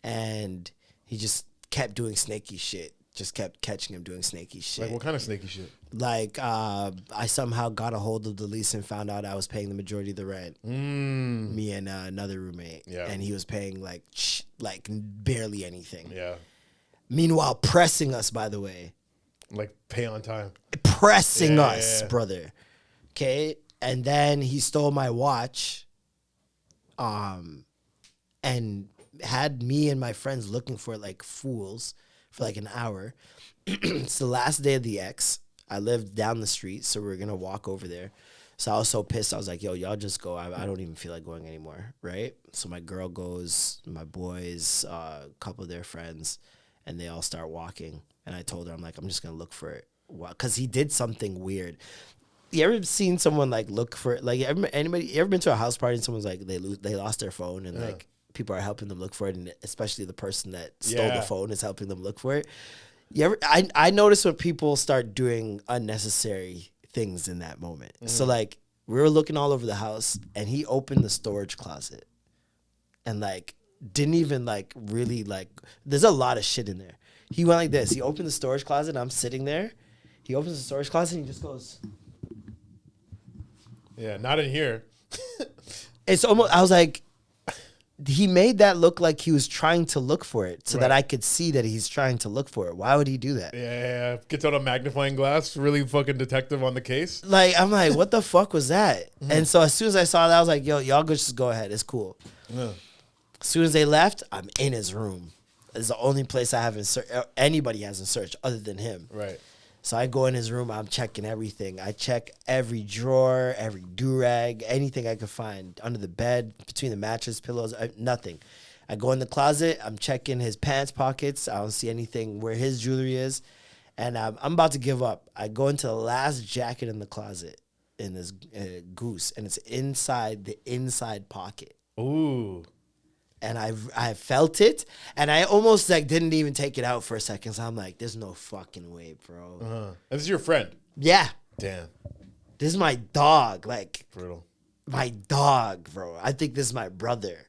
and he just kept doing snaky shit. Just kept catching him doing snaky shit. Like what kind of snaky shit? Like I somehow got a hold of the lease and found out I was paying the majority of the rent. Me and another roommate. Yeah. And he was paying like barely anything. Yeah. Meanwhile, pressing us, by the way. Like pay on time. Pressing us, brother. Okay. And then he stole my watch. And had me and my friends looking for it like fools for like an hour. It's the last day of the X. I lived down the street, so we were going to walk over there. So I was so pissed. I was like, yo, y'all just go. I don't even feel like going anymore, right? So my girl goes, my boys, a couple of their friends, and they all start walking. And I told her, I'm like, I'm just going to look for it. Because he did something weird. You ever seen someone like look for it? Like, you ever been to a house party and someone's like, they lost their phone and like, people are helping them look for it, and especially the person that stole the phone is helping them look for it. I notice when people start doing unnecessary things in that moment. So like we were looking all over the house, and he opened the storage closet, and like didn't even like really like. There's a lot of shit in there. He went like this. He opened the storage closet, and I'm sitting there. He opens the storage closet, and he just goes. Yeah, not in here. It's almost. I was like. He made that look like he was trying to look for it so that I could see that he's trying to look for it. Why would he do that? Yeah. Gets out a magnifying glass, really fucking detective on the case. Like, I'm like, what the fuck was that? And so as soon as I saw that, I was like, yo, y'all just go ahead. It's cool. Yeah. As soon as they left, I'm in his room. It's the only place I haven't anybody hasn't searched other than him. Right. So I go in his room. I'm checking everything. I check every drawer, every do-rag, anything I could find under the bed, between the mattress, pillows, nothing. I go in the closet. I'm checking his pants pockets. I don't see anything where his jewelry is. And I'm about to give up. I go into the last jacket in the closet in this Goose, and it's inside the inside pocket. Ooh. And I felt it, and I almost like didn't even take it out for a second. So I'm like, "There's no fucking way, bro." This is your friend. Yeah. Damn. This is my dog. Like brutal. My dog, bro. I think this is my brother.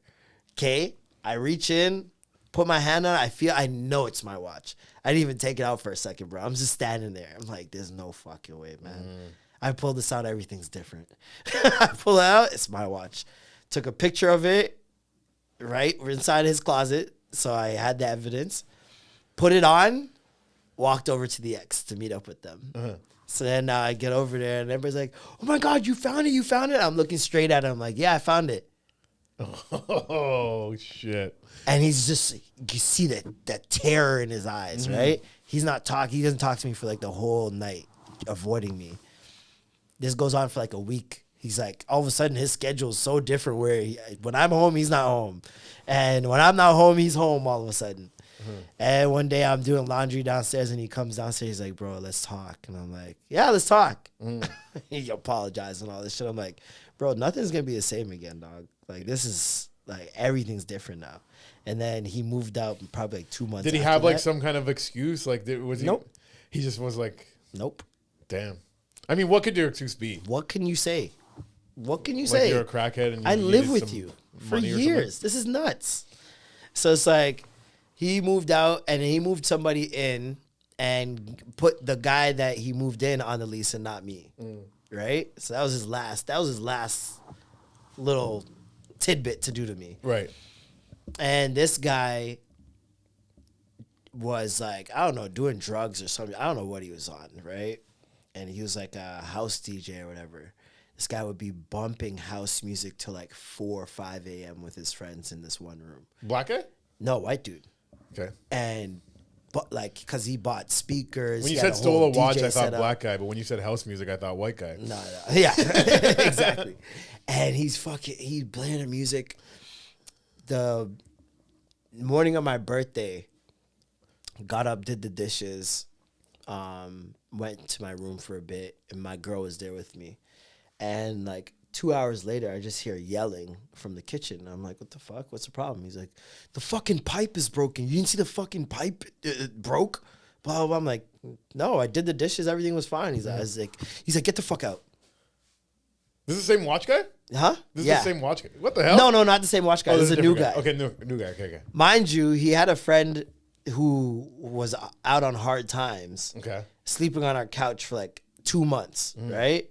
Okay. I reach in, put my hand on it. I know it's my watch. I didn't even take it out for a second, bro. I'm just standing there. I'm like, "There's no fucking way, man." I pulled this out. Everything's different. I pull it out. It's my watch. Took a picture of it. Right? We're inside his closet. So I had the evidence. Put it on. Walked over to the X to meet up with them. So then I get over there, and everybody's like, "Oh my God, you found it. You found it." I'm looking straight at him. I'm like, "Yeah, I found it." Oh, shit. And he's just, you see that terror in his eyes, right? He's not talking. He doesn't talk to me for like the whole night, avoiding me. This goes on for like a week. He's like, all of a sudden, his schedule is so different where when I'm home, he's not home. And when I'm not home, he's home all of a sudden. And one day I'm doing laundry downstairs, and he comes downstairs. He's like, "Bro, let's talk." And I'm like, "Yeah, let's talk." He apologized and all this shit. I'm like, "Bro, nothing's going to be the same again, dog. Like, this is, like, everything's different now." And then he moved out probably like 2 months Did he have, like, some kind of excuse? Like, was he? Nope. He just was like... Nope. Damn. I mean, what could your excuse be? What can you say? What can you say? You're a crackhead and I live with you for years. This is nuts. So it's like he moved out, and he moved somebody in and put the guy that he moved in on the lease and not me. Right? So that was his last little tidbit to do to me. Right. And this guy was like, I don't know, doing drugs or something. I don't know what he was on, right? And he was like a house DJ or whatever. This guy would be bumping house music till like 4 or 5 a.m. with his friends in this one room. Black guy? No, white dude. Okay. And but like, because he bought speakers. When you said stole a watch, I thought black guy. But when you said house music, I thought white guy. No. Yeah, exactly. And he's playing the music. The morning of my birthday, got up, did the dishes, went to my room for a bit, and my girl was there with me. And like 2 hours later, I just hear yelling from the kitchen. I'm like, what the fuck? What's the problem? He's like, the fucking pipe is broken. You didn't see the fucking pipe? It broke? Blah, blah, blah. I'm like, no, I did the dishes. Everything was fine. He's like, get the fuck out. This is the same watch guy? Huh? This is the same watch guy? What the hell? No, not the same watch guy. This is a new guy. Okay, new guy. Okay. Mind you, he had a friend who was out on hard times. Okay. Sleeping on our couch for like 2 months, right?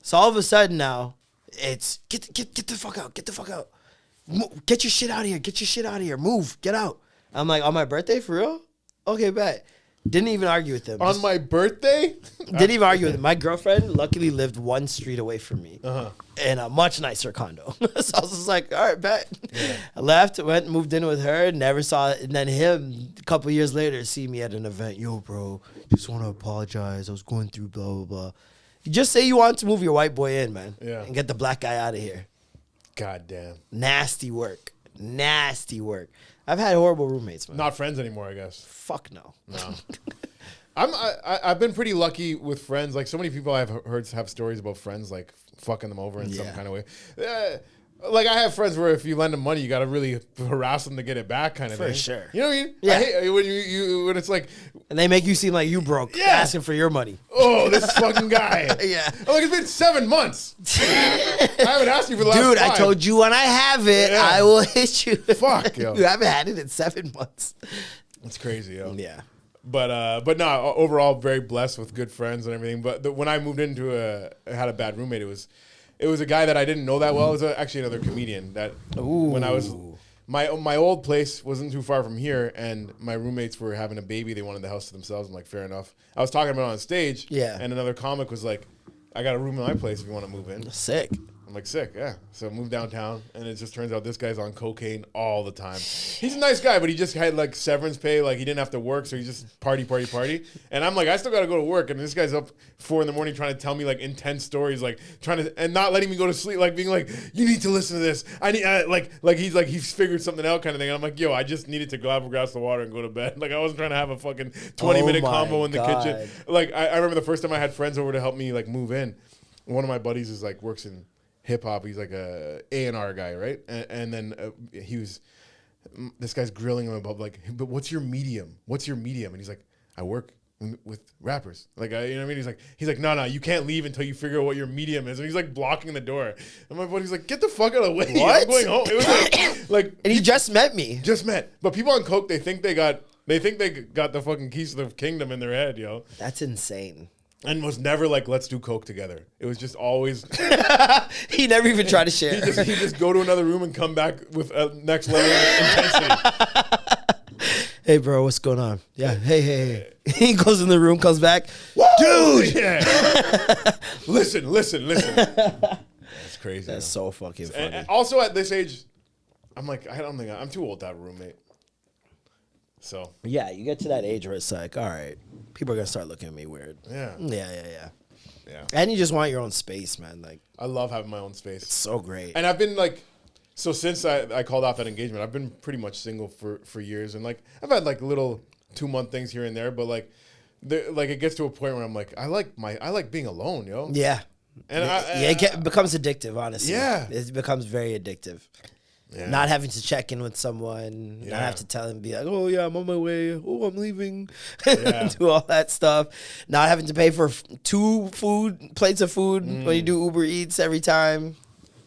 So all of a sudden now, it's get the fuck out, get the fuck out. Get your shit out of here, get your shit out of here, move, get out. I'm like, on my birthday, for real? Okay, bet. Didn't even argue with him. On my birthday? Didn't even argue with him. My girlfriend luckily lived one street away from me in a much nicer condo. So I was just like, all right, bet. Yeah. I left, went, moved in with her, never saw it. And then him, a couple years later, see me at an event. Yo, bro, just want to apologize. I was going through blah, blah, blah. You just say you want to move your white boy in, man. Yeah. And get the black guy out of here. God damn. Nasty work. Nasty work. I've had horrible roommates, man. Not friends anymore, I guess. Fuck no. No. I've been pretty lucky with friends. Like, so many people I've heard have stories about friends, like, fucking them over in some kind of way. Like, I have friends where if you lend them money, you got to really harass them to get it back, kind of thing. For sure. You know what I mean? Yeah. I hate when it's like, and they make you seem like you broke, asking for your money. Oh, this fucking guy. Yeah. I'm like, it's been 7 months. I haven't asked you for the last 5. Dude, I told you when I have it, I will hit you. Fuck, yo. You haven't had it in 7 months. That's crazy, yo. Yeah. But no, overall very blessed with good friends and everything. But when I moved into had a bad roommate, it was a guy that I didn't know that well. It was actually another comedian that when I was my old place wasn't too far from here, and my roommates were having a baby. They wanted the house to themselves. I'm like, fair enough. I was talking about it on stage, and another comic was like, I got a room in my place if you want to move in. Sick. I'm like, sick, yeah. So I moved downtown, and it just turns out this guy's on cocaine all the time. He's a nice guy, but he just had, like, severance pay. Like, he didn't have to work, so he just party. And I'm like, I still got to go to work. And this guy's up 4 a.m. trying to tell me, like, intense stories, like, and not letting me go to sleep, like, being like, you need to listen to this. I need, he's figured something out kind of thing. And I'm like, yo, I just needed to go have a glass of water and go to bed. Like, I wasn't trying to have a fucking 20-minute combo in the kitchen. Like, I remember the first time I had friends over to help me, like, move in. One of my buddies is, like, works in hip hop. He's like a A&R guy, right? And then this guy's grilling him about like, but what's your medium? What's your medium? And he's like, I work with rappers. Like, you know what I mean? He's like, no, you can't leave until you figure out what your medium is. And he's like blocking the door. And my buddy's like, get the fuck out of the way. What? I'm going home. It was like and he just met me. But people on coke, they think they got the fucking keys to the kingdom in their head, yo. That's insane. And was never like, let's do coke together. It was just always. He never even tried to share. He'd just go to another room and come back with a next level of intensity. Hey, bro, what's going on? Yeah, hey. He goes in the room, comes back. Woo! Dude! Yeah. Listen. That's crazy. That's so fucking funny. And also at this age, I'm like, I don't think I'm too old to have a roommate. So. Yeah, you get to that age where it's like, all right, people are going to start looking at me weird. Yeah. Yeah. And you just want your own space, man. Like, I love having my own space. It's so great. And I've been like, so since I called off that engagement, I've been pretty much single for years. And like, I've had like little 2-month things here and there, but like it gets to a point where I'm like, I like being alone, yo. Yeah. And it becomes addictive, honestly. Yeah. It becomes very addictive. Yeah. Not having to check in with someone, not have to tell them, be like, oh yeah, I'm on my way. Oh, I'm leaving. Do all that stuff. Not having to pay for 2 plates of food when you do Uber Eats every time.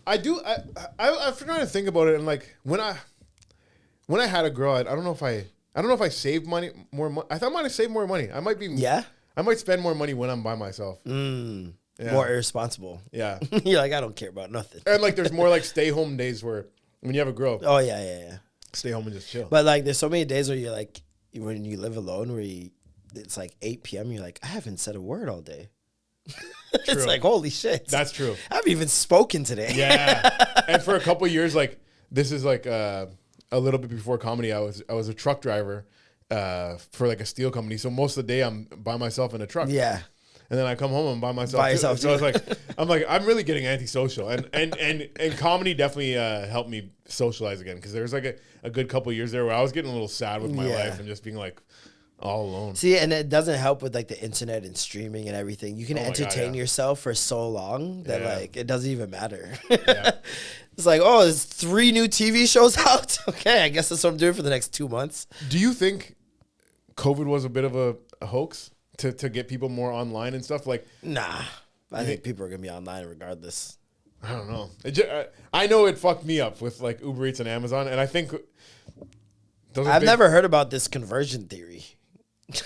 I do. I'm trying to think about it, and like when I had a girl, I don't know if I saved more money. I thought I might have saved more money. I might be. Yeah. I might spend more money when I'm by myself. Yeah. More irresponsible. Yeah. You're like, I don't care about nothing. And like, there's more like stay home days where. When you have a girl. Oh, yeah. Stay home and just chill. But, like, there's so many days where you're, like, when you live alone, where it's, like, 8 p.m., you're like, I haven't said a word all day. It's like, holy shit. That's true. I haven't even spoken today. Yeah. And for a couple of years, like, this is, like, a little bit before comedy, I was a truck driver for, like, a steel company. So most of the day, I'm by myself in a truck. Yeah. And then I come home and by myself. By yourself. So I was like, I'm really getting antisocial, and comedy definitely helped me socialize again, because there was like a good couple of years there where I was getting a little sad with my life and just being like, All alone. See, and it doesn't help with like the internet and streaming and everything. You can entertain yourself for so long that like it doesn't even matter. Yeah. It's like, oh, there's 3 new TV shows out. Okay, I guess that's what I'm doing for the next 2 months. Do you think COVID was a bit of a hoax to get people more online and stuff? Like, nah, I think people are gonna be online regardless. I don't know. I know it fucked me up with like Uber Eats and Amazon, and I think I've never heard about this conversion theory.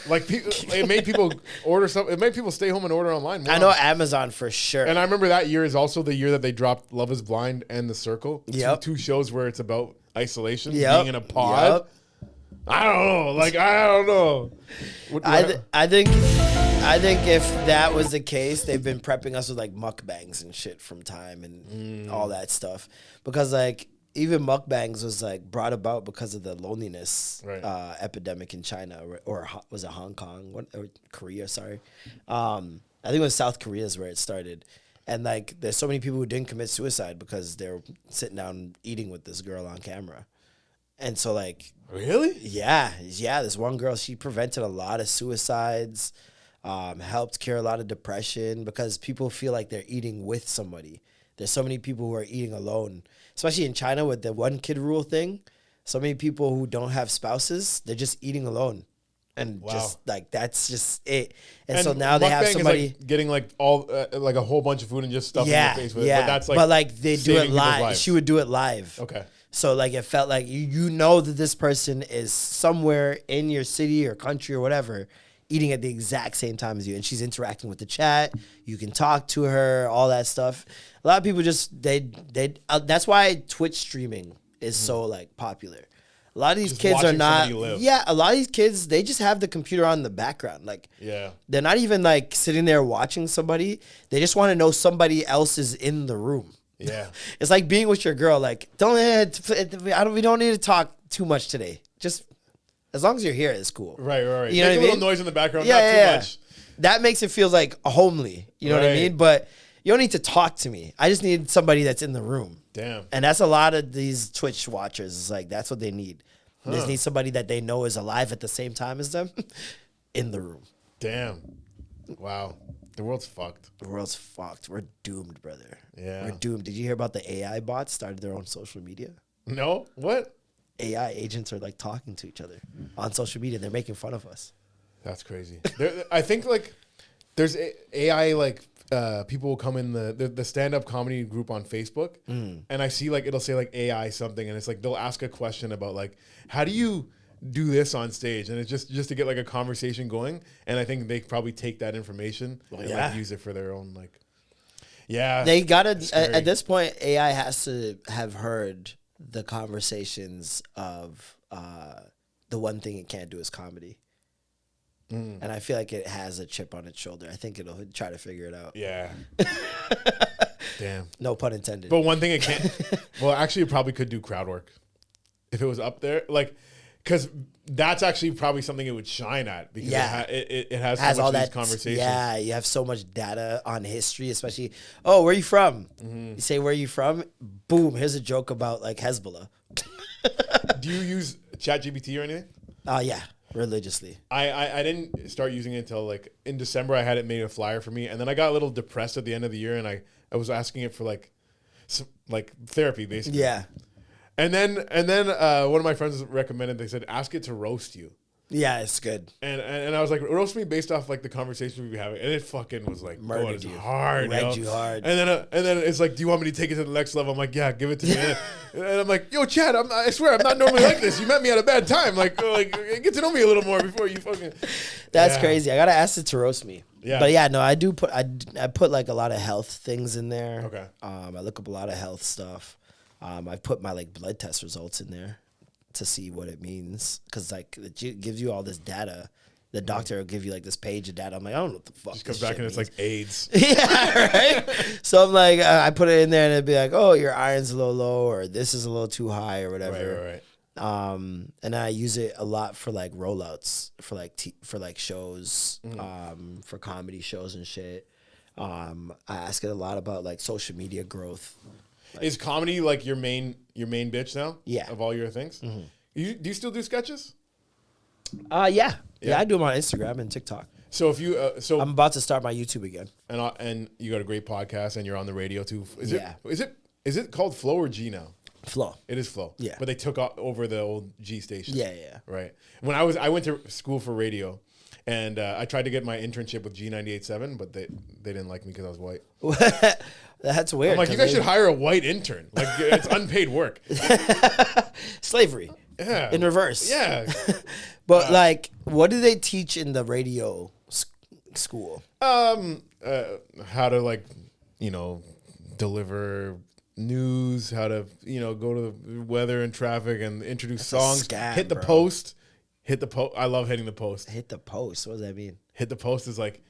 Like it made people order stuff. It made people stay home and order online more. I know Amazon for sure. And I remember that year is also the year that they dropped Love is Blind and The Circle. Yep. Two shows where it's about isolation, being in a pod. Yep. I don't know. Like, I don't know. I think if that was the case, they've been prepping us with like mukbangs and shit from time and all that stuff. Because like even mukbangs was like brought about because of the loneliness epidemic in China or was it Hong Kong or Korea? Sorry, I think it was South Korea is where it started, and like there's so many people who didn't commit suicide because they're sitting down eating with this girl on camera, and so like really, yeah. This one girl, she prevented a lot of suicides, helped cure a lot of depression because people feel like they're eating with somebody. There's so many people who are eating alone. Especially in China with the 1 kid rule thing, so many people who don't have spouses, they're just eating alone. And just like, that's just it. And so now they have somebody is like getting like all like a whole bunch of food and just stuffing your face with it. But that's like, they do it live. She would do it live. Okay. So like it felt like you know that this person is somewhere in your city or country or whatever eating at the exact same time as you, and she's interacting with the chat. You can talk to her, all that stuff. A lot of people just that's why Twitch streaming is so like popular. A lot of these kids are not. Yeah, a lot of these kids, they just have the computer on in the background. Like, they're not even like sitting there watching somebody. They just want to know somebody else is in the room. Yeah, it's like being with your girl. Like, we don't need to talk too much today. Just as long as you're here, it's cool. Right. You know Make a little noise in the background, not too much. That makes it feel like homely. You know what I mean? But you don't need to talk to me. I just need somebody that's in the room. Damn. And that's a lot of these Twitch watchers. It's like, that's what they need. They just need somebody that they know is alive at the same time as them in the room. Damn. Wow. The world's fucked. The world's fucked. We're doomed, brother. Yeah. We're doomed. Did you hear about the AI bots started their own social media? No. What? AI agents are like talking to each other on social media. They're making fun of us. That's crazy. I think like there's AI like people will come in the stand-up comedy group on Facebook and I see like it'll say like AI something and it's like they'll ask a question about like how do you do this on stage, and it's just to get like a conversation going, and I think they probably take that information and like use it for their own like they gotta at this point AI has to have heard the conversations of the one thing it can't do is comedy. And I feel like it has a chip on its shoulder. I think it'll try to figure it out. Yeah. Damn. No pun intended. But one thing it can't, well, actually it probably could do crowd work. If it was up there. Like, because that's actually probably something it would shine at. Because it has so much all of that these conversations. Yeah, you have so much data on history, especially, oh, where are you from? You say, where are you from? Boom, here's a joke about like Hezbollah. Do you use ChatGPT or anything? Yeah. Religiously. I didn't start using it until like in December. I had it made a flyer for me, and then I got a little depressed at the end of the year, and I was asking it for like therapy basically. Yeah. And then one of my friends recommended, they said ask it to roast you. Yeah, it's good. And I was like, roast me based off like the conversation we were having, and it fucking was like murdered you hard, read you hard. And then it's like, do you want me to take it to the next level? I'm like, yeah, give it to me. And I'm like, yo, Chad, I swear I'm not normally like this. You met me at a bad time. Like get to know me a little more before you fucking. That's crazy. I gotta ask it to roast me. Yeah. But yeah, no, I do put I put like a lot of health things in there. Okay. I look up a lot of health stuff. I put my like blood test results in there to see what it means, because like it gives you all this data. The doctor will give you like this page of data. I'm like, I don't know what the fuck. Just comes back and it's like AIDS. Yeah, right. So I'm like, I put it in there and it'd be like, oh, your iron's a little low, or this is a little too high, or whatever. Right. And I use it a lot for like rollouts for like shows, for comedy shows and shit. I ask it a lot about like social media growth. Like, is comedy like your main bitch now? Yeah. Of all your things? Do you still do sketches? Yeah. Yeah, I do them on Instagram and TikTok. So if you I'm about to start my YouTube again. And you got a great podcast and you're on the radio too. Is it called Flow or G now? Flow. It is Flow. Yeah. But they took over the old G station. Yeah. Right. When I went to school for radio, and I tried to get my internship with G98.7, but they didn't like me because I was white. That's weird. I'm like, you guys should hire a white intern. Like, it's unpaid work. Slavery. Yeah. In reverse. Yeah. But like, what do they teach in the radio school? How to like, deliver news, how to, go to the weather and traffic and introduce songs, hit the post. I love hitting the post. Hit the post. What does that mean? Hit the post is like,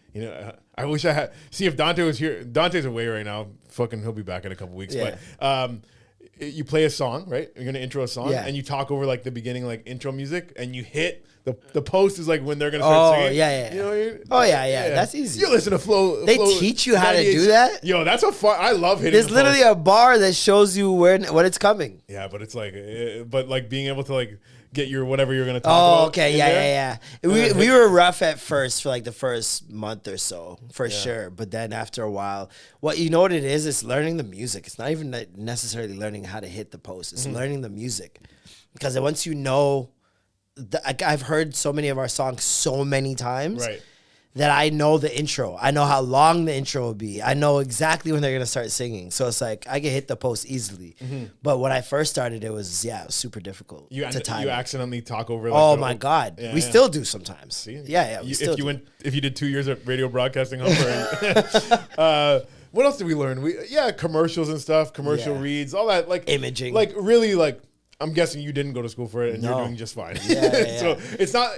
I wish I had. See, if Dante was here, Dante's away right now. Fucking, he'll be back in a couple weeks. Yeah. But you play a song, right? You're gonna intro a song, yeah. and you talk over like the beginning, like intro music, and you hit the post is like when they're gonna start singing. Yeah. You know what I mean? Yeah. That's easy. You listen to Flow. They teach you how to do that. Yo, that's a fun. I love hitting. There's literally a bar that shows you when it's coming. Yeah, but it's like, being able to like get your whatever you're gonna talk about. Oh, okay, yeah. We were rough at first for like the first month or so, for sure. But then after a while, what it is? It's learning the music. It's not even necessarily learning how to hit the post. It's learning the music, because once you know, I've heard so many of our songs so many times, right, that I know the intro. I know how long the intro will be. I know exactly when they're gonna start singing. So it's like I can hit the post easily. But when I first started, it was super difficult to time. You accidentally talk over. Like, oh my god, we still do sometimes. See? Yeah. If you did 2 years at radio broadcasting, what else did we learn? Commercials and stuff, commercial reads, all that, like imaging, like really like. I'm guessing you didn't go to school for it, and you're doing just fine. Yeah. So it's not.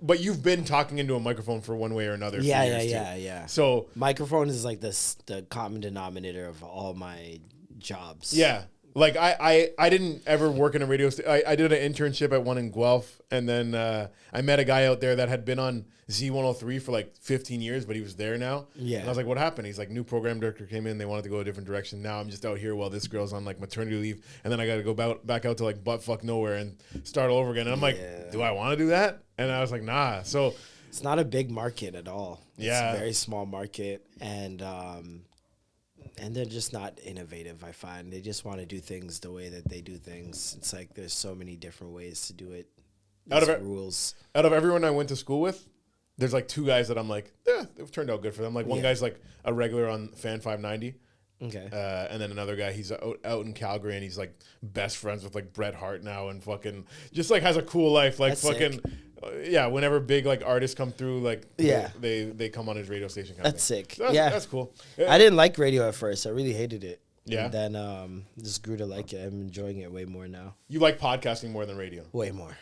But you've been talking into a microphone for one way or another. Yeah. So microphone is like the common denominator of all my jobs. Yeah. Like I didn't ever work in a radio station. I did an internship at one in Guelph, and then I met a guy out there that had been on Z103 for like 15 years, but he was there now. Yeah. And I was like, what happened? He's like, new program director came in. They wanted to go a different direction. Now I'm just out here while this girl's on like maternity leave, and then I got to go back out to like buttfuck nowhere and start all over again. And I'm like, do I want to do that? And I was like, nah. So it's not a big market at all. Yeah. It's a very small market, and they're just not innovative, I find. They just want to do things the way that they do things. It's like there's so many different ways to do it. Rules. Out of everyone I went to school with, there's like two guys that I'm like, they've turned out good for them. Like one guy's like a regular on Fan 590. Okay. And then another guy, he's out in Calgary, and he's like best friends with like Bret Hart now, and fucking just like has a cool life. Like, that's fucking sick. Whenever big like artists come through, like they come on his radio station. That's sick. So that's cool. I didn't like radio at first. I really hated it. Yeah. And then just grew to like it. I'm enjoying it way more now. You like podcasting more than radio? Way more.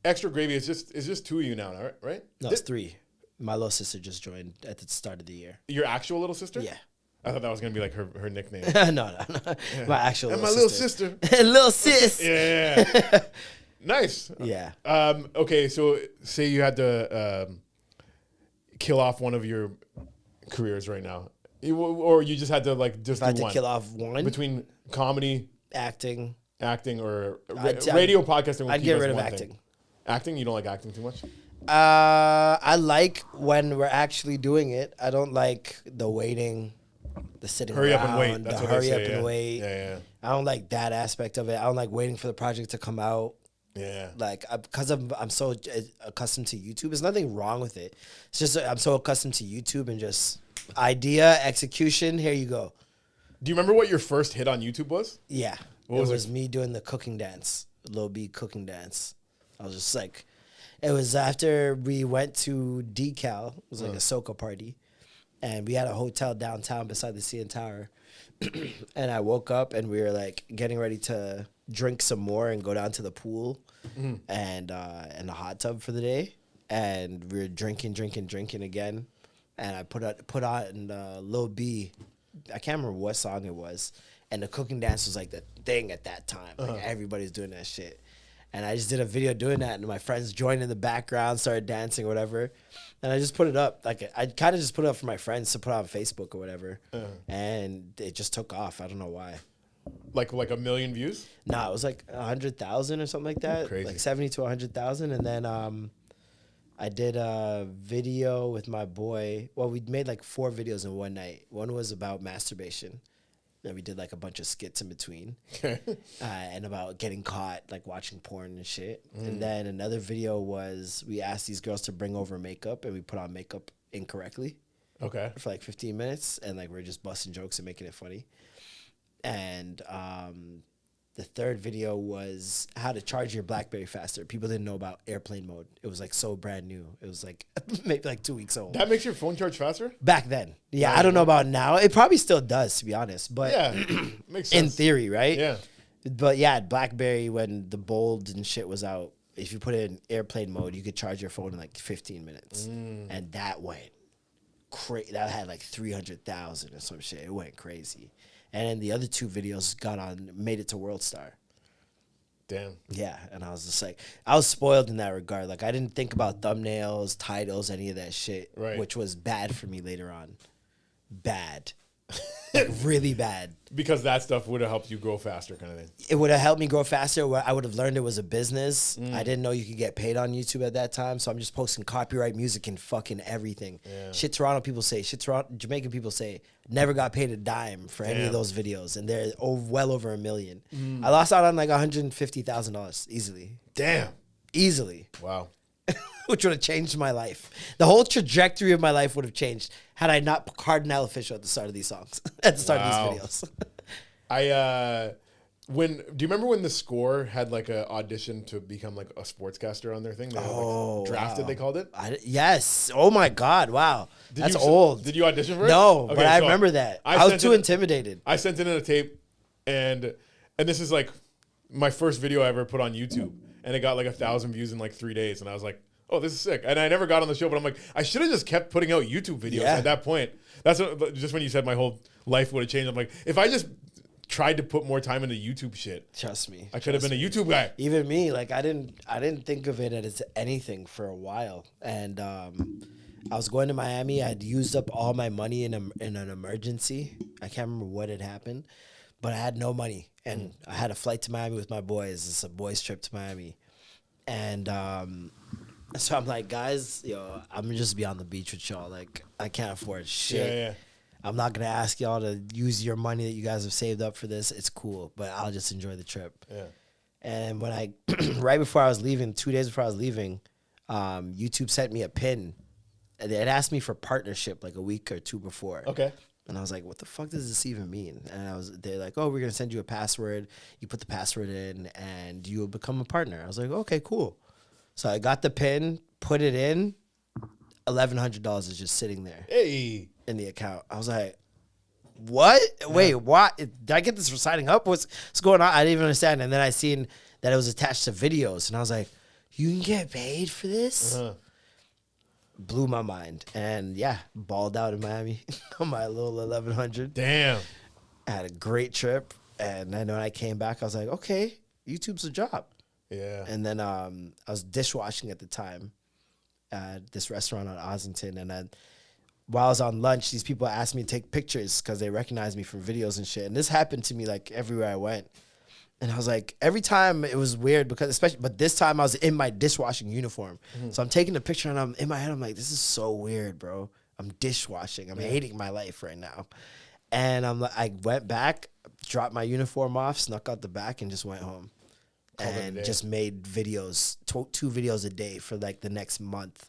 Extra Gravy is just two of you now, right? No, it's three. My little sister just joined at the start of the year. Your actual little sister? Yeah. I thought that was gonna be like her nickname. No. Yeah. My actual and little little sister. sister. Little sis. Yeah. Nice. Yeah. Okay, so say you had to kill off one of your careers right now, or you just had to like just if I do had one to kill off one between comedy, acting, or radio podcasting. I'd get rid of acting. Thing. Acting? You don't like acting too much? I like when we're actually doing it. I don't like the waiting, the sitting hurry around, up and wait. That's the what hurry they say, up and wait. Yeah. I don't like that aspect of it. I don't like waiting for the project to come out. Yeah. Like, because I'm so accustomed to YouTube. There's nothing wrong with it. It's just I'm so accustomed to YouTube and just idea, execution, here you go. Do you remember what your first hit on YouTube was? Yeah. It was me doing the cooking dance, Lil B cooking dance. I was just like, it was after we went to Decal. It was like a soca party. And we had a hotel downtown beside the CN Tower. And I woke up and we were like getting ready to drink some more and go down to the pool and the hot tub for the day. And we were drinking again. And I put on Lil B. I can't remember what song it was. And the cooking dance was like the thing at that time. Like everybody's doing that shit. And I just did a video doing that, and my friends joined in the background, started dancing or whatever. And I just put it up. Like, I kind of just put it up for my friends to put on Facebook or whatever. And it just took off. I don't know why. Like a million views? Nah, it was like 100,000 or something like that. Crazy. Like 70 to 100,000. And then I did a video with my boy. Well, we made like 4 videos in one night. One was about masturbation. Then we did like a bunch of skits in between. And about getting caught, like watching porn and shit. And then another video was we asked these girls to bring over makeup and we put on makeup incorrectly. Okay. For like 15 minutes. And like we're just busting jokes and making it funny. And the third video was how to charge your BlackBerry faster. People didn't know about airplane mode. It was like so brand new. It was like maybe like 2 weeks old. That makes your phone charge faster? Back then. Yeah, I don't know about now. It probably still does, to be honest. But Yeah, makes sense. in theory, right? Yeah. But yeah, BlackBerry, when the Bold and shit was out, if you put it in airplane mode, you could charge your phone in like 15 minutes. And that went crazy. That had like 300,000 or some shit. It went crazy. And then the other 2 videos made it to World Star. Damn. Yeah, and I was just like, I was spoiled in that regard. Like, I didn't think about thumbnails, titles, any of that shit, right. Which was bad for me later on. Bad. Like, really bad. Because that stuff would have helped you grow faster, kind of thing. It would have helped me grow faster. I would have learned it was a business. I didn't know you could get paid on YouTube at that time, so I'm just posting copyright music and fucking everything. Yeah. Shit Toronto people say, Jamaican people say, never got paid a dime for any of those videos, and they're well over $1 million. I lost out on like $150,000 easily. Damn. Easily. Wow. Which would have changed my life. The whole trajectory of my life would have changed had I not cardinal official at the start of these songs, at the start of these videos. Do you remember when The Score had like an audition to become like a sportscaster on their thing? They had, like, drafted, they called it? Yes. Oh my God. Wow. That's old. Did you audition for it? No, Okay, but I remember that. I was too intimidated. I sent in a tape, and this is like my first video I ever put on YouTube, and it got like 1,000 views in like 3 days, and I was like, oh, this is sick. And I never got on the show, but I'm like, I should have just kept putting out YouTube videos at that point. That's just when you said my whole life would have changed. I'm like, if I just tried to put more time into YouTube shit, trust me, I could have been a YouTube guy. Even me, like I didn't think of it as anything for a while. And I was going to Miami. I'd used up all my money in an emergency. I can't remember what had happened, but I had no money. And I had a flight to Miami with my boys. It's a boys trip to Miami. And so I'm like, guys, I'm gonna just be on the beach with y'all. Like, I can't afford shit. Yeah. I'm not gonna ask y'all to use your money that you guys have saved up for this. It's cool, but I'll just enjoy the trip. Yeah. And when right before I was leaving, 2 days before I was leaving, YouTube sent me a pin. And it asked me for partnership like a week or 2 before. Okay. And I was like, what the fuck does this even mean? And they're like, oh, we're gonna send you a password. You put the password in, and you will become a partner. I was like, okay, cool. So I got the pin, put it in, $1,100 is just sitting there in the account. I was like, what? Wait, what? Did I get this for signing up? What's going on? I didn't even understand. And then I seen that it was attached to videos. And I was like, you can get paid for this? Blew my mind. And yeah, balled out in Miami on my little 1,100. Damn. I had a great trip. And then when I came back, I was like, okay, YouTube's a job. Yeah. And then I was dishwashing at the time at this restaurant on Ossington. And then while I was on lunch, these people asked me to take pictures because they recognized me from videos and shit. And this happened to me like everywhere I went. And I was like, every time it was weird but this time I was in my dishwashing uniform. So I'm taking a picture and I'm in my head, I'm like, this is so weird, bro. I'm dishwashing. I'm hating my life right now. And I went back, dropped my uniform off, snuck out the back and just went home. And just made videos, 2 videos a day for like the next month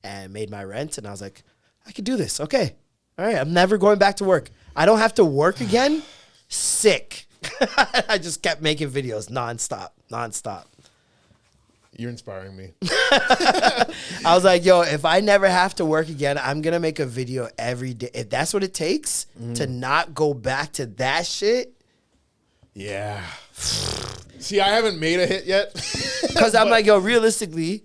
and made my rent. And I was like, I could do this. Okay. All right. I'm never going back to work. I don't have to work again. Sick. I just kept making videos nonstop. You're inspiring me. I was like, yo, if I never have to work again, I'm going to make a video every day. If that's what it takes to not go back to that shit. Yeah. See, I haven't made a hit yet. Because I'm like, yo, realistically,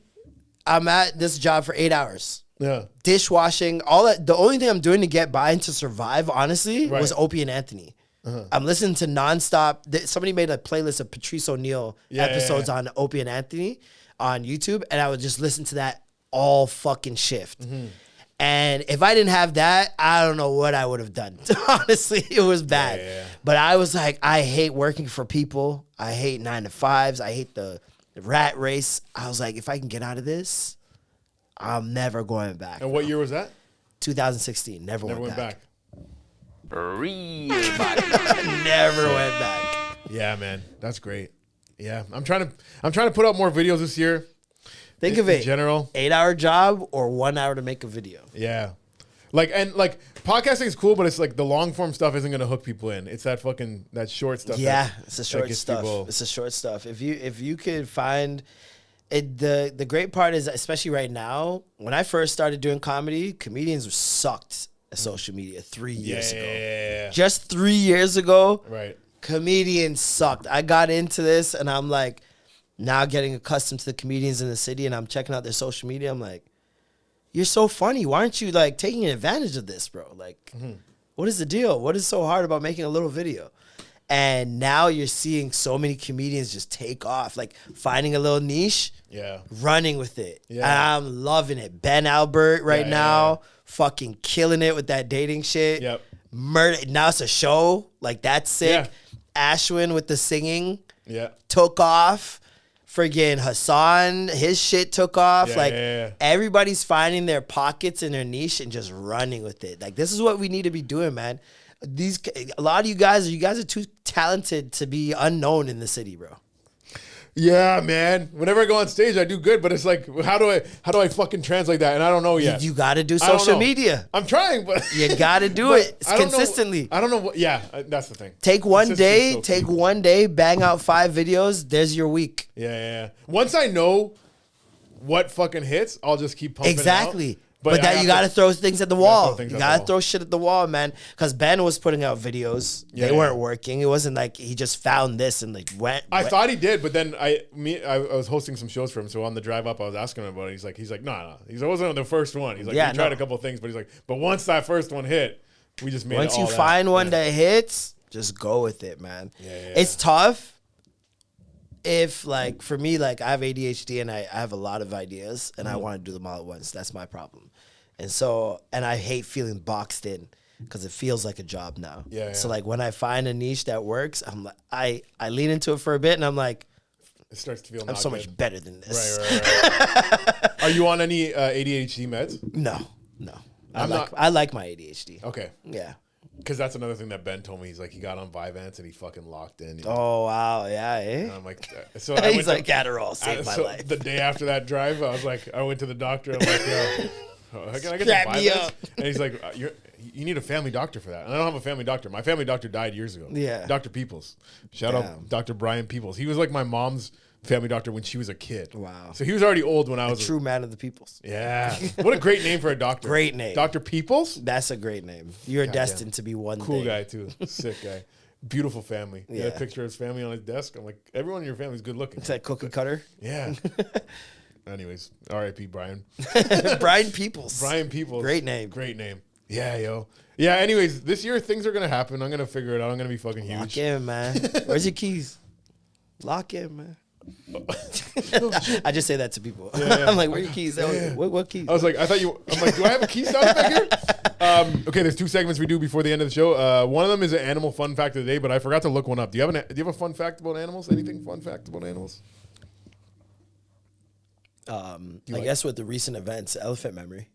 I'm at this job for 8 hours. Yeah. Dishwashing, all that. The only thing I'm doing to get by and to survive, honestly, was Opie and Anthony. I'm listening to nonstop. Somebody made a playlist of Patrice O'Neal episodes on Opie and Anthony on YouTube, and I would just listen to that all fucking shift. And if I didn't have that, I don't know what I would have done. Honestly, it was bad. But I was like, I hate working for people. I hate 9 to 5s. I hate the rat race. I was like, if I can get out of this, I'm never going back. And what year was that? 2016. Never Never went back. Breathe. Never went back. Yeah, man, that's great. Yeah, I'm trying to put out more videos this year. Think of it. In general, 8-hour job or 1 hour to make a video. yeah. Like podcasting is cool, but it's like the long form stuff isn't gonna hook people in. It's that short stuff. Yeah, it's the short gets stuff. people- It's the short stuff. If you could find it, the great part is, especially right now, when I first started doing comedy, comedians were sucked at social media 3 years ago. Yeah. Just 3 years ago, Right. comedians sucked. I got into this and I'm like, now getting accustomed to the comedians in the city, and I'm checking out their social media. I'm like, you're so funny. Why aren't you like taking advantage of this, bro? Like, what is the deal? What is so hard about making a little video? And now you're seeing so many comedians just take off, like finding a little niche, Yeah. running with it. Yeah. And I'm loving it. Ben Albert right Yeah, now, yeah. fucking killing it with that dating shit. Yep. Murder. Now it's a show. Like, that's sick. Yeah. Ashwin with the singing Yeah. took off. Friggin' Hassan, his shit took off. Yeah. Everybody's finding their pockets and their niche and just running with it. Like, this is what we need to be doing, man. A lot of you guys are too talented to be unknown in the city, bro. Yeah, man. Whenever I go on stage, I do good, but it's like, how do I fucking translate that? And I don't know yet. You got to do I don't social know. media. I'm trying, but You got to do but it I don't know- consistently. I don't know what. Yeah, that's the thing. Take one Consistency's day, so take key. one day, bang out 5 videos. There's your week. Yeah. Once I know what fucking hits, I'll just keep pumping it out. Exactly. But I that have you got to throw things at the wall. things You at the got to wall. throw shit at the wall, man. Because Ben was putting out videos. Yeah, They weren't working. It wasn't like he just found this and like went. I thought he did, but then I was hosting some shows for him. So on the drive up, I was asking him about it. He's like, no. He's like, I wasn't on the first one. He's like, Yeah, we tried no. a couple of things, but he's like, but once that first one hit, we just made Once it you all find that. one Yeah. that hits, just go with it, man. Yeah. It's tough. If like for me, like I have ADHD and I have a lot of ideas and I Mm-hmm. want to do them all at once. That's my problem. And so, and I hate feeling boxed in because it feels like a job now. Yeah, So yeah. like when I find a niche that works, I'm like, I lean into it for a bit and I'm like, It starts to feel I'm not so good. much better than this. Right. Are you on any ADHD meds? No. I'm not- I like my ADHD. Okay. Yeah. Because that's another thing that Ben told me. He's like, he got on Vyvanse and he fucking locked in. Oh wow, yeah, And eh? I'm like, so I He's went like to, Adderall saved my so life. the day after that drive, I was like, I went to the doctor. I'm like, yo, can I get Strap some me Vyvanse? up. And he's like, you need a family doctor for that. And I don't have a family doctor. My family doctor died years ago. Yeah. Dr. Peoples. Shout Damn. out Dr. Brian Peoples. He was like my mom's family doctor when she was a kid. Wow. So he was already old when I was True man of the peoples. Yeah. What a great name for a doctor. Great name. Dr. Peoples? That's a great name. You're destined to be one Cool thing. guy too. Sick guy. Beautiful family. He had a Yeah. picture of his family on his desk. I'm like, everyone in your family is good looking. It's that cookie cutter. Yeah. Anyways, R.I.P. Brian. Brian Peoples. Brian Peoples. Great name. Great name. Yeah, yo. Yeah, anyways, this year things are going to happen. I'm going to figure it out. I'm going to be fucking huge. Lock in, man. Where's your keys? Lock in, man. I just say that to people. Yeah. I'm like, where are your keys? Yeah. What keys? I was like, I'm like, do I have a key sound effect here? Okay, there's 2 segments we do before the end of the show. One of them is an animal fun fact of the day, but I forgot to look one up. Do you have a fun fact about animals? Anything fun fact about animals? I like- guess with the recent events, elephant memory.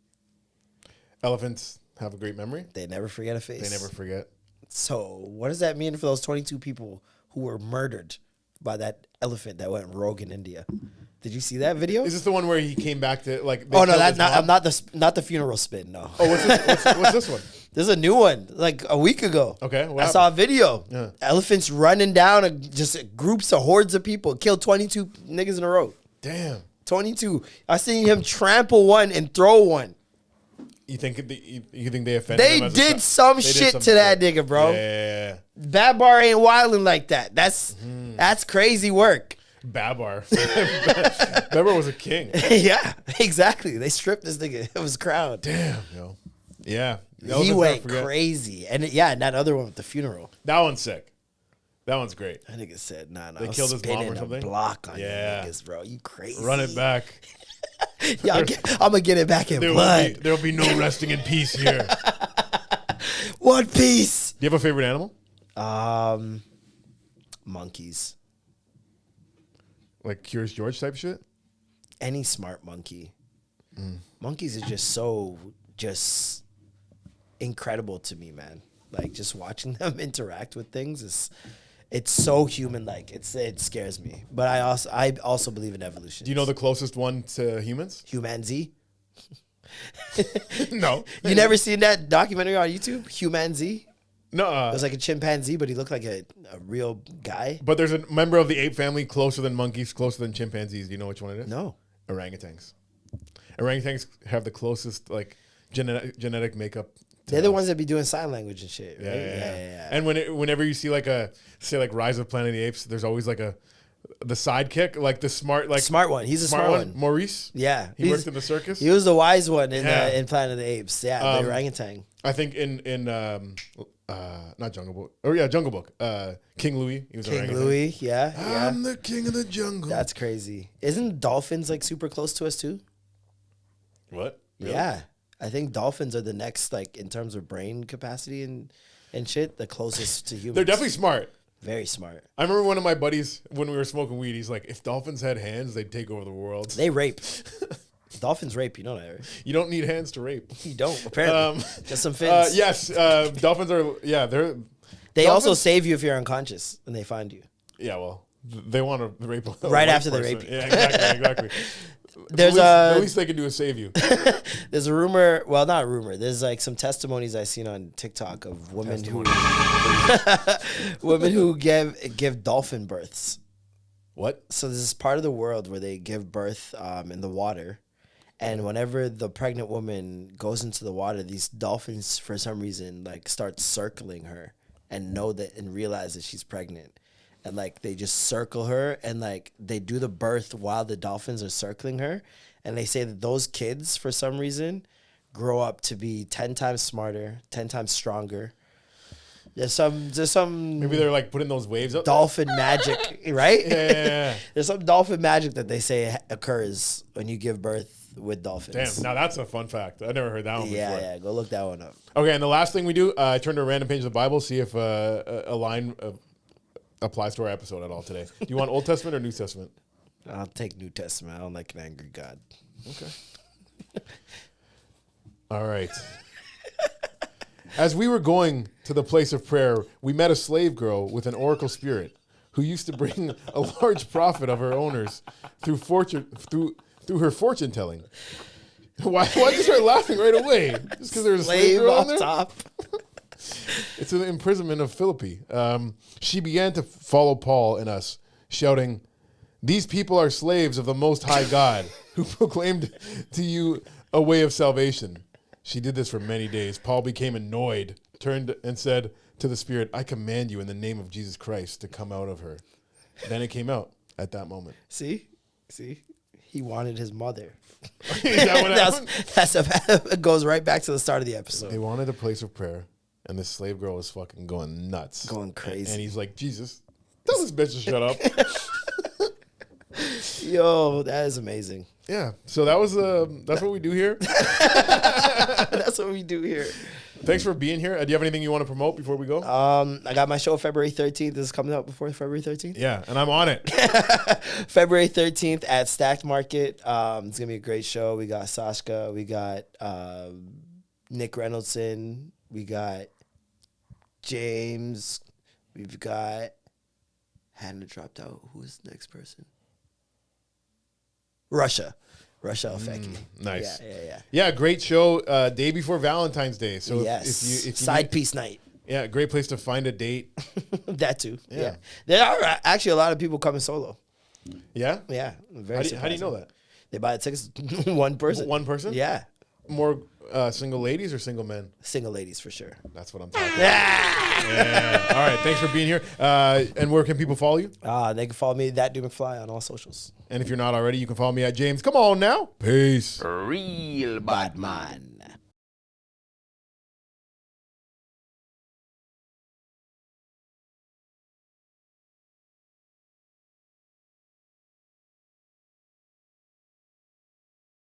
Elephants have a great memory. They never forget a face. They never forget. So what does that mean for those 22 people who were murdered by that elephant that went rogue in India? Did you see that video? Is this the one where he came back to like? they Oh no, killed that's his not. mom? I'm not the funeral spin. No. Oh, what's this one? There's a new one, like a week ago. Okay, what I saw a video. Yeah. Elephants running down, just groups of hordes of people, killed 22 niggas in a row. Damn. 22. I seen him trample one and throw one. You think they offended They him as a did child? some They did shit some to that shit. nigga, bro. Yeah. Babar ain't wilding like that. That's crazy work. Babar. Babar was a king. Yeah, exactly. They stripped this nigga. It was crowned. Damn, yo. Yeah. He went crazy. And and that other one with the funeral. That one's sick. That one's great. That nigga said, nah, They I'm killed his mom or spinning something? a block on Yeah. you niggas, bro. You crazy. Run it back. Yeah, I'm going to get it back in blood. There'll be no resting in peace here. Do One piece. you have a favorite animal? Monkeys. Like Curious George type shit? Any smart monkey. Monkeys are just incredible to me, man. Like just watching them interact with things it's so human like. It scares me. But I also believe in evolution. Do you know the closest one to humans? Humanzee? No. You never seen that documentary on YouTube? Humanzee? No. It was like a chimpanzee, but he looked like a real guy. But there's a member of the ape family closer than monkeys, closer than chimpanzees. Do you know which one it is? No. Orangutans. Orangutans have the closest like genetic makeup. They're the ones that be doing sign language and shit, right? Yeah. And whenever you see like Rise of Planet of the Apes, there's always like the sidekick, like the smart one. He's a smart one. Maurice. Yeah. He worked in the circus. He was the wise one in Planet of the Apes. Yeah, the orangutan. I think in not Jungle Book. Oh yeah, Jungle Book. King Louis. He was King orangutan. Louis, yeah. I'm the king of the jungle. That's crazy. Isn't dolphins like super close to us too? What? Really? Yeah. I think dolphins are the next, like, in terms of brain capacity and shit, the closest to humans. They're definitely smart. Very smart. I remember one of my buddies, when we were smoking weed, he's like, if dolphins had hands, they'd take over the world. They rape. Dolphins rape, you know that, right? You don't need hands to rape. You don't, apparently. Just some fins. Yes, dolphins are, They also save you if you're unconscious and they find you. Yeah, well, they want to rape a right white after person. they rape you. Yeah, exactly. The least they can do is save you. There's a rumor, well, not a rumor. There's like some testimonies I've seen on TikTok of women who give dolphin births. What? So there's this part of the world where they give birth in the water, and whenever the pregnant woman goes into the water, these dolphins for some reason like start circling her and realize that she's pregnant. And, like, they just circle her, and, like, they do the birth while the dolphins are circling her. And they say that those kids, for some reason, grow up to be 10 times smarter, 10 times stronger. There's some Maybe they're, like, putting those waves up. Dolphin magic, right? Yeah. There's some dolphin magic that they say occurs when you give birth with dolphins. Damn, now that's a fun fact. I never heard that one before. Yeah, go look that one up. Okay, and the last thing we do, I turn to a random page of the Bible, see if a line applies to our episode at all today. Do you want Old Testament or New Testament? I'll take New Testament. I don't like an angry God. Okay. All right. As we were going to the place of prayer, we met a slave girl with an oracle spirit who used to bring a large profit of her owners through her fortune telling. Why did you start laughing right away? Just because there's a slave girl on there? Top. It's an imprisonment of Philippi. She began to follow Paul and us, shouting, "These people are slaves of the Most High God, who proclaimed to you a way of salvation." She did this for many days. Paul became annoyed, turned and said to the spirit, "I command you in the name of Jesus Christ to come out of her." Then it came out at that moment. See? He wanted his mother. Is that what happened? It goes right back to the start of the episode. They wanted a place of prayer. And this slave girl was fucking going nuts. Going crazy. And he's like, Jesus, tell this bitch to shut up. Yo, that is amazing. Yeah. So that's what we do here. That's what we do here. Thanks for being here. Do you have anything you want to promote before we go? I got my show February 13th. This is coming out before February 13th. Yeah, and I'm on it. February 13th at Stacked Market. It's going to be a great show. We got Sashka. We got Nick Reynoldson. We got James. We've got Hannah dropped out. Who's the next person? Russia Alfecki. Nice. Yeah. Yeah, great show. Day before Valentine's Day. So yes. if you Side piece night. Yeah, great place to find a date. That too. Yeah. There are actually a lot of people coming solo. Yeah? Yeah. How do you know that? They buy the tickets one person. One person? Yeah. More single ladies or single men? Single ladies for sure. That's what I'm talking about. Yeah. All right. Thanks for being here. And where can people follow you? They can follow me, ThatDudeMcFly, on all socials. And if you're not already, you can follow me at James. Come on now. Peace. Real Bad man.